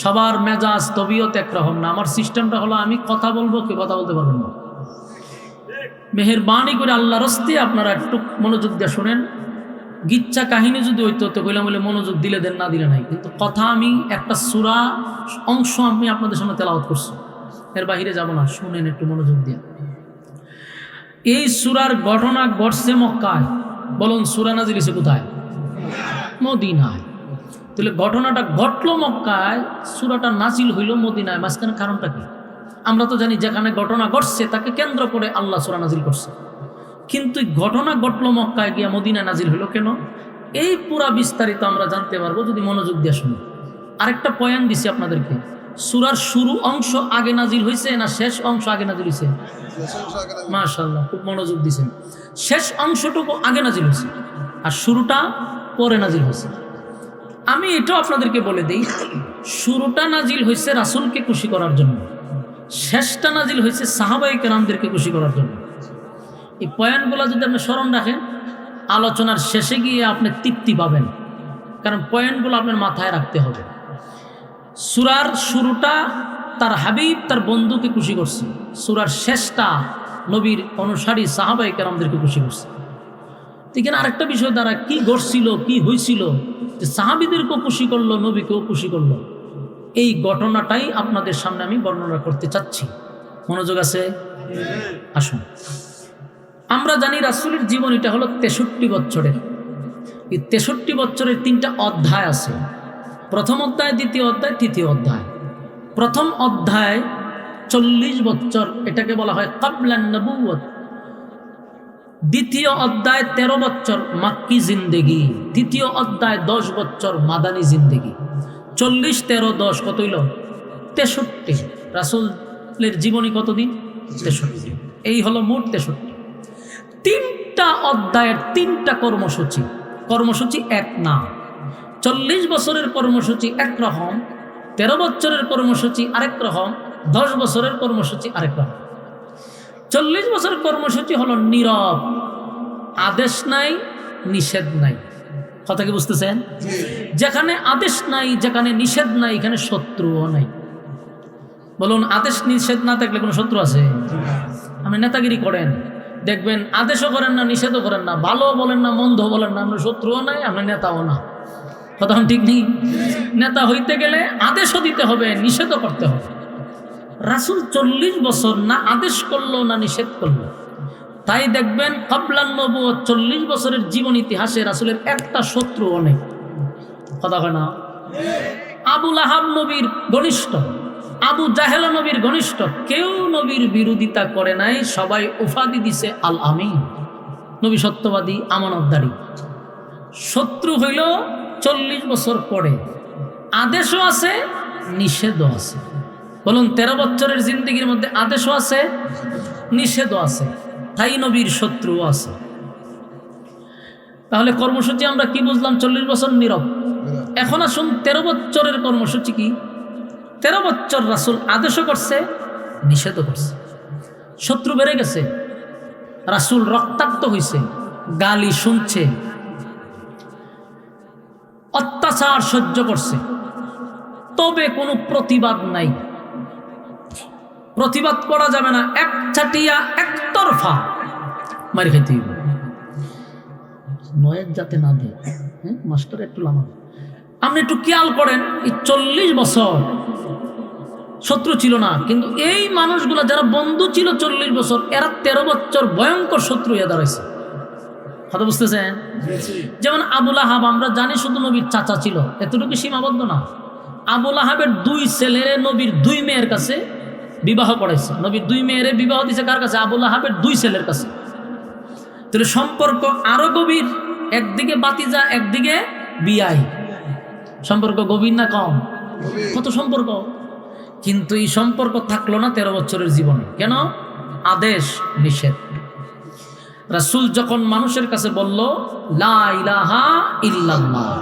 সবার মেজাজ তবিয়ত একরকম না। আমার সিস্টেমটা হলো, আমি কথা বলবো, কেউ কথা বলতে পারবেন না। মেহেরবানি করে আল্লাহর হস্তে আপনারা একটু মনোযোগ দিয়ে শোনেন। গিচ্ছা কাহিনী যদি হইতো তো কইলাম বলে মনোযোগ দিলে দেন, না দিলে নাই। কিন্তু কথা, আমি একটা সূরা অংশ আমি আপনাদের সামনে তেলাওয়াত করছি, এর বাহিরে যাব না। শুনেন একটু মনোযোগ দিয়ে। এই সূরার ঘটনা ঘটছে মক্কায়। বলুন, সূরা নাজিল হয়েছে কোথায়? মদিনায়। তাহলে ঘটনাটা ঘটলো মক্কায়, সূরাটা নাজিল হইল মদিনায়। মাঝখানে কারণটা কি? আমরা তো জানি যেখানে ঘটনা ঘটছে তাকে কেন্দ্র করে আল্লাহ সূরা নাজিল করছে। কিন্তু ঘটনা ঘটলো মক্কায় গিয়া মদিনায় নাজিল হইল কেন? এই পুরা বিস্তারিত আমরা জানতে পারবো যদি মনোযোগ দিয়ে শুনি। আরেকটা পয়েন্ট দিছি আপনাদেরকে, সূরার শুরু অংশ আগে নাজিল হয়েছে না শেষ অংশ আগে নাজিল হয়েছে? মাশাআল্লাহ, খুব মনোযোগ দিয়েছেন। শেষ অংশটুকু আগে নাজিল হয়েছে আর শুরুটা পরে নাজিল হয়েছে। আমি এটাও আপনাদেরকে বলে দিই, শুরুটা নাজিল হয়েছে রাসূলকে খুশি করার জন্য, শেষটা নাজিল হয়েছে সাহাবায়ে কেরামদেরকে খুশি করার জন্য। এই পয়েন্টগুলো যদি আপনি স্মরণ রাখেন, আলোচনার শেষে গিয়ে আপনি তৃপ্তি পাবেন, কারণ পয়েন্টগুলো আপনার মাথায় রাখতে হবে। সূরার শুরুটা তার হাবিব, তার বন্ধুকে খুশি করছে। সূরার শেষটা নবীর অনুসারী সাহাবায়ে কেরামদেরকে খুশি করছে। এখানে আরেকটা বিষয় দ্বারা কি ঘটছিল, কি হয়েছিল, যে সাহাবীদেরকেও খুশি করলো, নবীকেও খুশি করলো। এই ঘটনাটাই আপনাদের সামনে আমি বর্ণনা করতে চাচ্ছি। মনোযোগ আছে? আসুন। আমরা জানি রাসূলের জীবনীটা হলো 63 বছরের। এই 63 বছরের 3টা অধ্যায় আছে। প্রথম অধ্যায়, দ্বিতীয় অধ্যায়, তৃতীয় অধ্যায়। প্রথম অধ্যায় 40 বছর, এটাকে বলা হয় ক্বাবলান নবুওয়াত। দ্বিতীয় অধ্যায় 13 বছর মাক্কি জিন্দেগি। তৃতীয় অধ্যায় 10 বছর মাদানী জিন্দেগি। 40, 13, 10 কত হইল? 63। রাসূলের জীবনী কতদিন? 63। এই হলো মোট 63। 3টা অধ্যায়ের 3টা কর্মসূচি এক না। 40 বছরের কর্মসূচি একরকম, 13 বছরের কর্মসূচি আরেক রকম, 10 বছরের কর্মসূচি আরেক রকম। 40 বছরের কর্মসূচি হলো নীরব, আদেশ নাই, নিষেধ নাই। কথা কি বুঝতেছেন? যেখানে আদেশ নাই, যেখানে নিষেধ নাই, এখানে শত্রুও নাই। বলুন, আদেশ নিষেধ না থাকলে কোনো শত্রু আছে? আপনি নেতাগিরি করেন, দেখবেন আদেশও করেন না, নিষেধও করেন না, ভালো বলেন না, মন্দ বলেন না, আপনার শত্রুও নাই, আপনার নেতাও না। কথা ঠিক নেই? নেতা হইতে গেলে আদেশও দিতে হবে, নিষেধও করতে হবে। রাসূল 40 বছর না আদেশ করলো না নিষেধ করলো। তাই দেখবেন ক্বাবলান নবুওয়াত 40 বছরের জীবন ইতিহাসে রাসূলের একটা শত্রুও নেই। কথা হয় না? আবু লাহাব নবীর ঘনিষ্ঠ, আবু জাহেল নবীর ঘনিষ্ঠ, কেউ নবীর বিরোধিতা করে নাই। সবাই উপাধি দিছে আল আমিন, নবী সত্যবাদী, আমানতদারী। শত্রু হইল 40 বছর পরে, আদেশও আছে, নিষেধও আছে। বলুন, 13 বছরের জিন্দগির মধ্যে আদেশও আছে, নিষেধও আছে, তাই নবীর শত্রুও আছে। তাহলে কর্মসূচি আমরা কি বুঝলাম? 40 বছর নীরব। এখন আসুন 13 বছরের কর্মসূচি কি? 13 বছর রাসূল আদেশও করছে, নিষেধও করছে। শত্রু বেড়ে গেছে, রাসূল রক্তাক্ত হয়েছে, গালি শুনছে, অত্যাচার সহ্য করছে, তবে কোনো প্রতিবাদ নাই। প্রতিবাদ করা যাবে না, একচাটিয়া একতরফা মারি খাইতে হইব। নয়ের যাতে না দেয়, হ্যাঁ মাস্টার একটু লামা। আপনি একটু খেয়াল করেন, এই 40 বছর শত্রু ছিল না, কিন্তু এই মানুষগুলো যারা বন্ধু ছিল 40 বছর, এরা 13 বছর ভয়ঙ্কর শত্রু হয়ে দাঁড়াইছে। কথা বুঝতেছেন? যেমন আবুল আহাব, আমরা জানি শুধু নবীর চাচা ছিল, এতটুকু সীমাবদ্ধ না। আবুল আহাবের 2 ছেলে নবীর 2 মেয়ের কাছে বিবাহ করাইছে। নবীর 2 মেয়েরে বিবাহ দিয়েছে কার কাছে? আবুল আহাবের 2 ছেলের কাছে। তাহলে সম্পর্ক আরো গভীর, একদিকে বাতিজা একদিকে বিয়াই, সম্পর্ক গভীর না কম? কত সম্পর্ক! কিন্তু এই সম্পর্ক থাকলো না 13 বছরের জীবনে। কেন? আদেশ নিষেধ। রাসূল যখন মানুষের কাছে বলল লা ইলাহা ইল্লাল্লাহ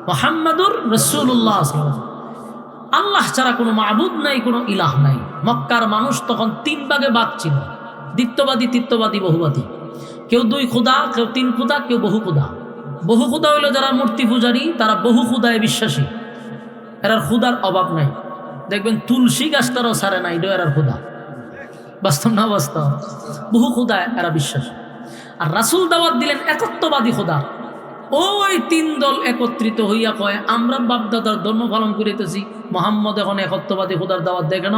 মুহাম্মাদুর রাসূলুল্লাহ, আল্লাহ ছাড়া কোনো মাবুদ নাই, কোনো ইলাহ নাই। মক্কার মানুষ তখন 3 ভাগে ভাগ ছিল, দ্বিত্ববাদী, তৃতীয়বাদী, বহুবাদী। কেউ 2 খুদা, কেউ 3 খুদা, কেউ বহু খুদা। বহু খুদা হইল যারা মূর্তি পূজারী, তারা বহু খুদায় বিশ্বাসী, এরার খুদার অভাব নাই। দেখবেন তুলসী গাছটারও ছাড়ে না, এটাও এরার খুদা। বাস্তব না বাস্তব? বহু খুদায় এরা বিশ্বাসী। আর রাসূল দাওয়াত দিলেন একত্ববাদী খোদা। ওই 3 দল একত্রিত হইয়া কয় আমরা বাপদাদার ধর্ম পালন করিতেছি, মুহাম্মদ এখন একত্ববাদী খোদার দাওয়াত দেয় কেন?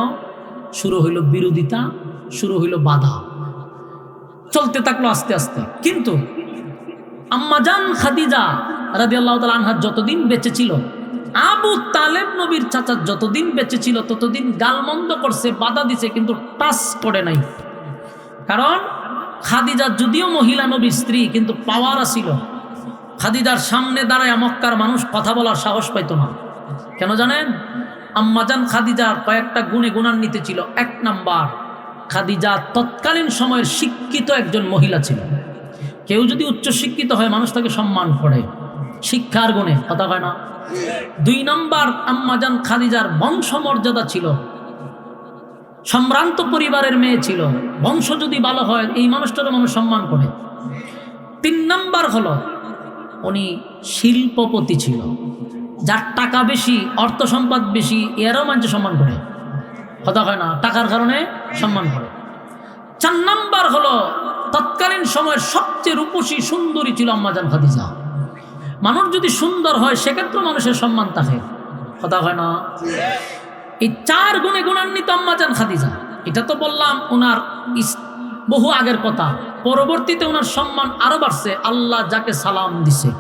শুরু হইল বিরোধিতা, শুরু হইল বাধা, চলতে থাকলো আস্তে আস্তে। কিন্তু আম্মাজান খাদিজা রাদিয়াল্লাহু তাআলা আনহা যতদিন বেঁচে ছিল, আবু তালেব নবীর চাচা যতদিন বেঁচে ছিল, ততদিন গালমন্দ করছে, বাধা দিছে, কিন্তু টাচ করে নাই। কারণ খাদিজা যদিও মহিলা নবীর স্ত্রী, কিন্তু পাওয়ার ছিল। খাদিজার সামনে দাঁড়ায় মক্কার মানুষ কথা বলার সাহস পাইত না। কেন জানেন? আম্মাজান খাদিজার কয়েকটা গুণে গুণান্বিত ছিল। 1 নাম্বার, খাদিজা তৎকালীন সময়ের শিক্ষিত একজন মহিলা ছিল। কেউ যদি উচ্চ শিক্ষিত হয়, মানুষ তাকে সম্মান করে, শিক্ষার গুণে, কথা হয় না? 2 নাম্বার, আম্মাজান খাদিজার বংশমর্যাদা ছিল, সম্ভ্রান্ত পরিবারের মেয়ে ছিল। বংশ যদি ভালো হয়, এই মানুষটারও মানুষ সম্মান করে। 3 নাম্বার হলো উনি শিল্পপতি ছিল, যার টাকা বেশি, অর্থ সম্পদ বেশি, এরও মানুষ সম্মান করে, কথা হয় না? টাকার কারণে সম্মান করে। 4 নাম্বার হলো তৎকালীন সময়ের সবচেয়ে রূপসী সুন্দরী ছিল আম্মাজান খাদিজা। মানুষ যদি সুন্দর হয়, সেক্ষেত্রে মানুষের সম্মান থাকে, কথা হয় না? এই 4 গুণে গুণান্বিত আম্মাজান খাদিজা। এটা তো বললাম ওনার বহু আগের কথা। পরবর্তীতে ওনার সম্মান আরো বাড়ছে, আল্লাহ যাকে সালাম দিছে।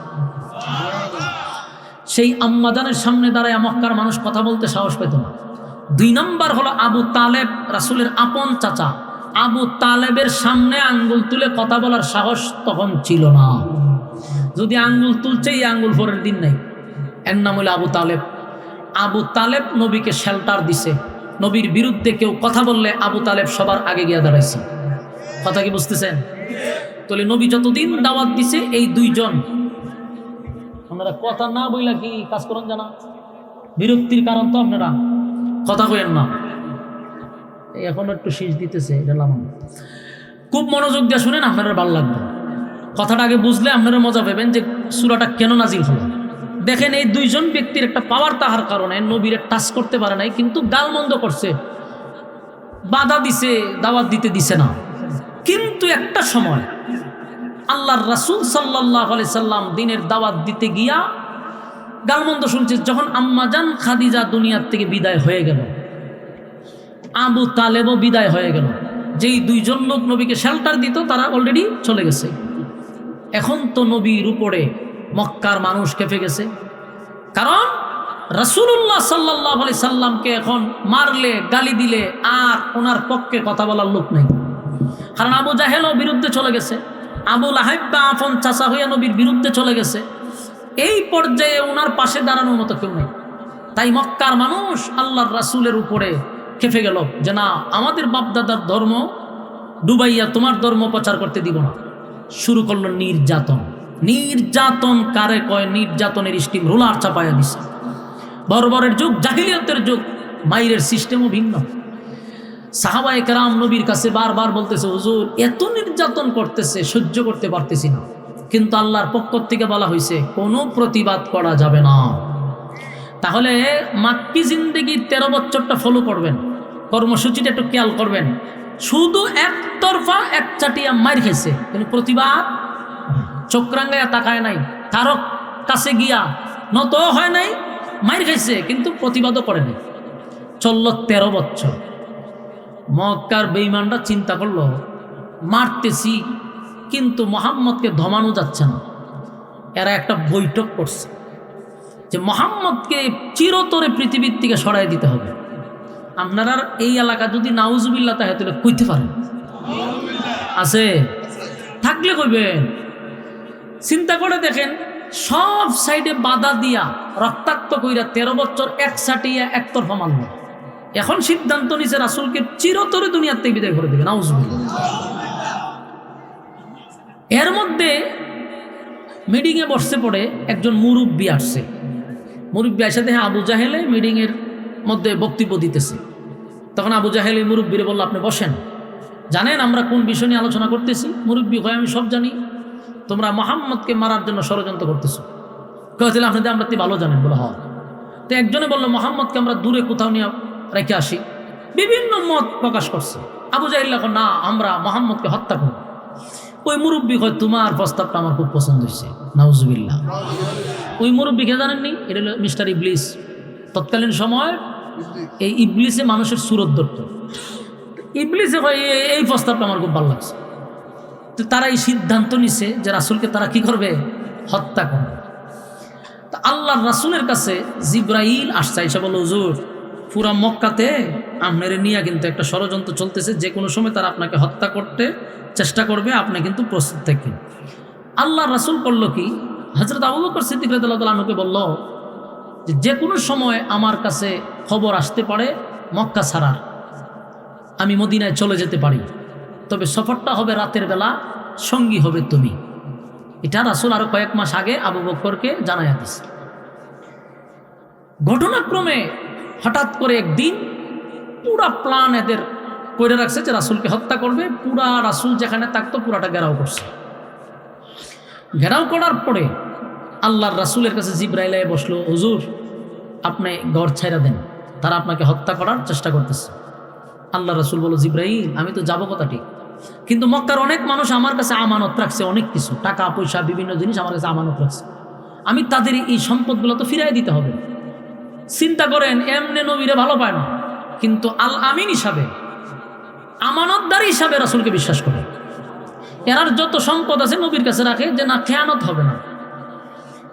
সেই আম্মাজানের সামনে দাঁড়ায় মক্কার মানুষ কথা বলতে সাহস পেত না। 2 নাম্বার হলো আবু তালেব, রাসূলের আপন চাচা। আবু তালেবের সামনে আঙ্গুল তুলে কথা বলার সাহস তখন ছিল না। যদি আঙ্গুল তুলছে, এই আঙ্গুল পরের দিন নাই। এর নাম হলো আবু তালেব। আবু তালেব নবীকে শেল্টার দিছে। নবীর বিরুদ্ধে কেউ কথা বললে আবু তালেব সবার আগে গিয়ে দাঁড়াইছে। কথা কি বুঝতেছেন? তাহলে নবী যতদিন দাওয়াত দিছে, এই 2 জন, আপনারা কথা না বইলা কি কাজ করেন জানা? বিরক্তির কারণ তো আপনারা কথা কইেন না। এখন একটু শীষ দিতেছে, এটা লামান। খুব মনোযোগ দিয়ে শুনেন, আপনারা ভালো লাগবে। কথাটা আগে বুঝলে আপনারা মজা পাবেন যে সূরাটা কেন নাজিল হলো। দেখেন, এই 2 জন ব্যক্তির একটা পাওয়ার তাহার কারণে নবীরে টাচ করতে পারে নাই, কিন্তু গালমন্দ করছে, বাধা দিছে, দাওয়াত দিতে দিছে না। কিন্তু একটা সময় আল্লাহর রাসূল সাল্লাল্লাহু আলাইহি সাল্লাম দ্বীনের দাওয়াত দিতে গিয়া গালমন্দ শুনছে। যখন আম্মাজান খাদিজা দুনিয়ার থেকে বিদায় হয়ে গেল, আবু তালেবও বিদায় হয়ে গেল। যেই 2 জন লোক নবীকে শেল্টার দিত, তারা অলরেডি চলে গেছে। এখন তো নবীর উপরে মক্কার মানুষ খেপে গেছে। কারণ রাসূলুল্লাহ সাল্লাল্লাহু আলাইহি সাল্লামকে এখন মারলে, গালি দিলে আর ওনার পক্ষে কথা বলার লোক নেই। কারণ আবু জাহেলও বিরুদ্ধে চলে গেছে, আবু লাহাব বা আপন চাচা হইয়া নবীর বিরুদ্ধে চলে গেছে। এই পর্যায়ে ওনার পাশে দাঁড়ানোর মতো কেউ নেই। তাই মক্কার মানুষ আল্লাহর রাসূলের উপরে খেপে গেল যে না, আমাদের বাপদাদার ধর্ম ডুবাইয়া তোমার ধর্ম প্রচার করতে দিব না। শুরু করলো নির্যাতন। নির্যাতন কারে কয়? নির্যাতনের স্টিম রোলার চাপাইয়া দিছে। বর্বরের যুগ, জাহিলিয়াতের যুগ, মাইরের সিস্টেমও ভিন্ন। সাহাবায়ে কেরাম নবীর কাছে বারবার বলতেছে, হুজুর এত নির্যাতন করতেছে, সহ্য করতে পারতেছি না। কিন্তু আল্লাহর পক্ষ থেকে বলা হয়েছে কোনো প্রতিবাদ করা যাবে না। তাহলে মাক্কি জিন্দেগির 13 বছরটা ফলো করবেন, কর্মসূচিটা একটু খেয়াল করবেন। শুধু একতরফা একচাটিয়া মার খাইছে, কিন্তু প্রতিবাদ চক্রাঙ্গায়া তাকায় নাই, কারো কাছে গিয়া নত হয় নাই, মার খাইছে কিন্তু প্রতিবাদও করে নাই। চলল 13 বছর। মক্কার বেঈমানরা চিন্তা করলো মারতেছি কিন্তু মোহাম্মদকে ধমানো যাচ্ছে না। এরা একটা বৈঠক করছে যে মোহাম্মদকে চিরতরে পৃথিবীর থেকে সরাই দিতে হবে। আপনারা এই এলাকা যদি নাউজুবিল্লাহ তাহে তাহলে কইতে পারেন আছে থাকলে কইবেন। চিন্তা করে দেখেন, সব সাইডে বাধা দিয়া রক্তাক্ত কইরা 13 বছর একসাটিয়া একতরফা মানল। এখন সিদ্ধান্ত নিছে রাসূলকে চিরতরে দুনিয়ার থেকে বিদায় করে দেবে, নাউজুবিল্লাহ। এর মধ্যে মিটিংয়ে বসতে পড়ে একজন মুরব্বী আসছে। মুরব্বী আসে দেখে আবু জাহেলে মিটিংয়ের মধ্যে বক্তব্য দিতেছে। তখন আবু জাহেল এই মুরব্বীরে বলল, আপনি বসেন, জানেন আমরা কোন বিষয় নিয়ে আলোচনা করতেছি? মুরব্বী কয়, আমি সব জানি, তোমরা মোহাম্মদকে মারার জন্য ষড়যন্ত্র করতেছো। কেছিল আপনাদের আমরা ভালো জানেন? বলে হয়। তো একজনে বললো, মোহাম্মদকে আমরা দূরে কোথাও নিয়ে রেখে আসি। বিভিন্ন মত প্রকাশ করছে। আবু জাহেল এখন, না, আমরা মোহাম্মদকে হত্যা করব। ওই মুরব্বী কয়, তোমার প্রস্তাবটা আমার খুব পছন্দ হয়েছে, নাউজুবিল্লাহ। ওই মুরব্বীকে জানেননি? এটা হলো মিস্টার ইবলিস। তৎকালীন সময় এই ইবলিসে মানুষের সুরত ধরত। ইবলিসে কয়, এই প্রস্তাবটা আমার খুব ভালো লাগছে। তো তারা এই সিদ্ধান্ত নিছে যে রাসূলকে তারা কি করবে? হত্যা করবে। তো আল্লাহর রাসূলের কাছে জিব্রাইল আসছে, এসে বলল, হুজুর, পুরা মক্কাতে আপনার নিয়ে কিন্তু একটা ষড়যন্ত্র চলতেছে, যে কোনো সময় তারা আপনাকে হত্যা করতে চেষ্টা করবে, আপনি কিন্তু প্রস্তুত থাকেন। আল্লাহর রাসূল করল কি, হযরত আবু বকর সিদ্দিক রাদিয়াল্লাহু তাআলা আনহুকে বলল যে কোনো সময় আমার কাছে খবর আসতে পারে মক্কা ছাড়ার, আমি মদিনায় চলে যেতে পারি, তবে সফরটা হবে রাতের বেলা, সঙ্গী হবে তুমি। এটা রাসূল আরো কয়েক মাস আগে আবু বকরকে জানাইয়া দিছে। ঘটনাক্রমে হঠাৎ করে একদিন পুরা প্ল্যান এদের করে রাখছে যে রাসূলকে হত্যা করবে। পুরা রাসূল যেখানে থাকতো পুরাটা ঘেরাও করছে। ঘেরাও করার পরে আল্লাহর রাসূলের কাছে জিবরাইল এসে বসলো, হুজুর, আপনি ঘর ছাইরা দেন, তারা আপনাকে হত্যা করার চেষ্টা করতেছে। আল্লাহ রাসূল বলল, জিবরাইল, আমি তো যাবো কথা ঠিক, কিন্তু মক্কার অনেক মানুষ আমার কাছে আমানত রাখছে, অনেক কিছু টাকা পয়সা বিভিন্ন জিনিস আমার কাছে আমানত রাখছে, আমি তাদের এই সম্পদগুলো তো ফিরাই দিতে হবে। চিন্তা করেন, এমনি নবীরে ভালো পায় না, কিন্তু আল আমিন হিসাবে, আমানতদার হিসাবে রাসূলকে বিশ্বাস করে। এরার যত সম্পদ আছে নবীর কাছে রাখে, যে না, খেয়ানত হবে না।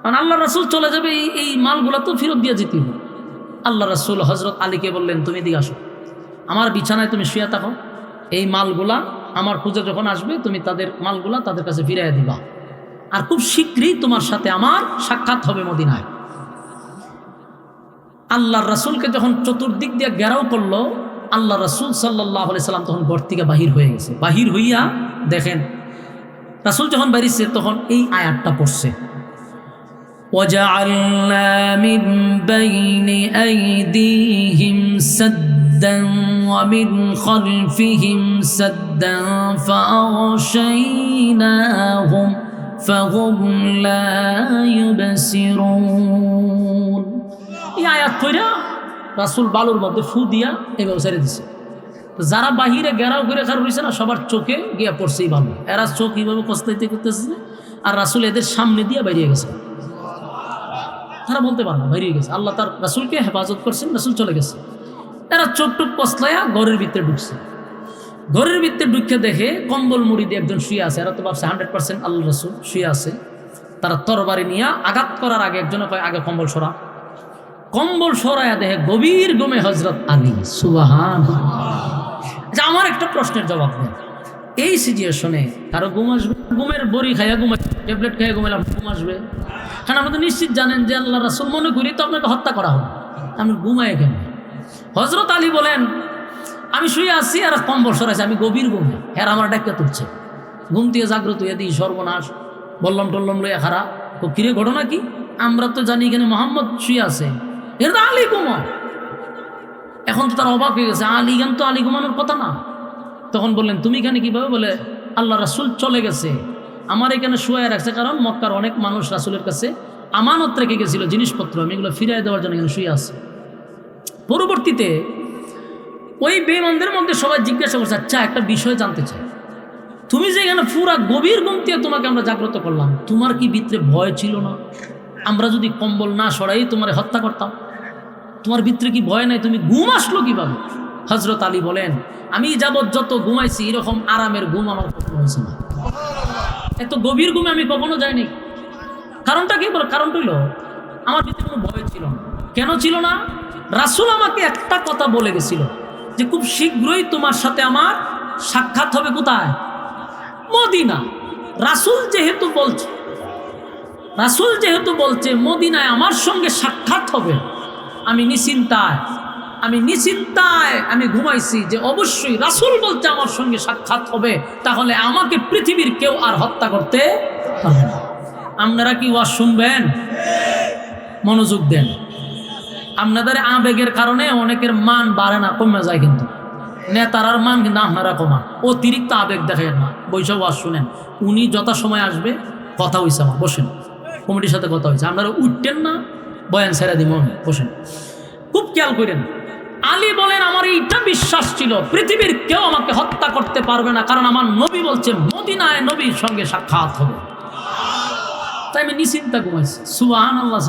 কারণ আল্লাহ রাসূল চলে যাবে, এই মালগুলা তো ফেরত দিয়ে যেতে হবে। আল্লাহ রাসূল হযরত আলীকে বললেন, তুমি দিকে আসো, আমার বিছানায় তুমি শুয়ে থাকো, এই মালগুলা আমার খুঁজে যখন আসবে তুমি তাদের মালগুলা তাদের কাছে ফিরাইয়া দিবা, আর খুব শীঘ্রই তোমার সাথে আমার সাক্ষাৎ হবে মদিনায়। আল্লাহর রাসূলকে যখন চতুর্দিক দিয়ে ঘেরাও করলো, আল্লাহ রাসূল সাল্লাল্লাহু আলাইহি সাল্লাম তখন ঘর থেকে বাহির হয়ে গেছে। বাহির হইয়া দেখেন, রাসূল যখন বাড়িছে তখন এই আয়াতটা পড়ছে, وَجَعَلْنَا مِنْ بَيْنِ أَيْدِيهِمْ سَدًّا وَمِنْ خَلْفِهِمْ سَدًّا فَأَغْشَيْنَاهُمْ فَهُمْ لَا يُبْصِرُونَ। এই আয়াত কইরা রাসূল বালুর মধ্যে ফু দিয়া এভাবে ছেড়ে দিছে। তো যারা বাহিরে ঘেরাও করে খার রয়েছে না, সবার চোখে গিয়া পড়ছে এই বালু। এরা চোখ এইভাবে কস্তাইতে করতেছে, আর রাসূল এদের সামনে দিয়া বেরিয়ে গেছে। তারা বলতে পারে না বেরিয়ে গেছে, আল্লাহ তার রাসূলকে হেফাজত করছেন, রাসূল চলে গেছে। এরা চোখ টুক কসলাইয়া ঘরের ভিতরে ঢুকছে। ঘরের ভিতরে ঢুকে দেখে কম্বল মুড়ি দিয়ে একজন শুয়ে আছে। এরা তো ভাবছে 100% আল্লাহ রাসূল শুয়ে আছে। তারা তরবারি নিয়ে আঘাত করার আগে একজনে কয়, আগে কম্বল সরা। কম্বল সরাইয়া দেখে গভীর ঘুমে হযরত আলী। সুবহানাল্লাহ। আচ্ছা, আমার একটা প্রশ্নের জবাব দেন, এই সিচুয়েশনে কারো ঘুম আসবে? ঘুমের বড়ি খাইয়া ঘুম আসবে, ট্যাবলেট খাইয়া ঘুমাইলে ঘুম আসবে? কারণ আপনি তো নিশ্চিত জানেন যে আল্লাহ রাসূল মনে করি তো আপনাকে হত্যা করা হবে, আমি ঘুমাই কেন? হযরত আলী বলেন, আমি শুয়ে আছি আর কম্বল সরাইছে, আমি গভীর ঘুমে, হ্যাঁ আমার ডাক্কা তুলছে, ঘুম থেকে জাগ্রত হয়ে দিই, সর্বনাশ, বললাম টল্লম লইয়া খারা। কিরে, ঘটনা কি? আমরা তো জানি এখানে মোহাম্মদ শুয়ে আছে, এটা তো আলী ঘুমা। এখন তো তার অবাক হয়ে গেছে, আলী গান তো আলী ঘুমানোর কথা না। তখন বললেন, তুমি এখানে কিভাবে? বলে, আল্লাহ রাসূল চলে গেছে, আমার এখানে শুয়ে রাখছে, কারণ মক্কার অনেক মানুষ রাসূলের কাছে আমানত রেখে গেছিল জিনিসপত্র, আমি এগুলো ফিরিয়ে দেওয়ার জন্য এখানে শুয়ে আছে। পরবর্তীতে ওই বেঈমানদের মধ্যে সবাই জিজ্ঞাসা করছে, আচ্ছা একটা বিষয় জানতে চাই, তুমি যে এখানে পুরা গভীর ঘুম দিয়ে তোমাকে আমরা জাগ্রত করলাম, তোমার কি ভিতরে ভয় ছিল না? আমরা যদি কম্বল না সরাই তোমার হত্যা করতাম, তোমার ভিতরে কি ভয় নাই? তুমি ঘুম আসলো কিভাবে? হযরত আলী বলেন, আমি যাবৎ যত ঘুমাইছি এরকম আরামের ঘুম আমার কখনো হয়েছে না। এত গভীর ঘুমে আমি কখনো যাইনি। কারণটা কি বলো? কারণটা হইল আমার ভিতরে কোনো ভয় ছিল না। কেন ছিল না? রাসূল আমাকে একটা কথা বলে গেছিল যে খুব শীঘ্রই তোমার সাথে আমার সাক্ষাৎ হবে। কোথায়? মদিনা। রাসূল যেহেতু বলছে মদিনায় আমার সঙ্গে সাক্ষাৎ হবে, আমি নিশ্চিন্তায় আমি ঘুমাইছি যে অবশ্যই রাসূল বলছে আমার সঙ্গে সাক্ষাৎ হবে, তাহলে আমাকে পৃথিবীর কেউ আর হত্যা করতে পারবে না। আপনারা কি ওয়াজ শুনবেন? মনোযোগ দেন। আপনাদের আবেগের কারণে অনেকের মান বাড়ে না, কমে যায়, কিন্তু নেতারার মান কিন্তু আপনারা কমান। অতিরিক্ত আবেগ দেখেন না, বৈশাখ ওয়াজ শুনেন। উনি যথাসময় আসবে, কথা হয়েছে আমার, বসেন, কমিটির সাথে কথা হয়েছে, আপনারা উঠতেন না, বয়ান ছেড়ে দিব, বসেন, খুব খেয়াল করেন। আলী বলেন, আমার এইটা বিশ্বাস ছিল পৃথিবীর কেউ আমাকে হত্যা করতে পারবে না, কারণ আমার নবী বলছে মদিনায় নবীর সঙ্গে সাক্ষাৎ হবে। তাই আমি নিশ্চিন্তা ঘুমাইছি। সুবহানাল্লাহ।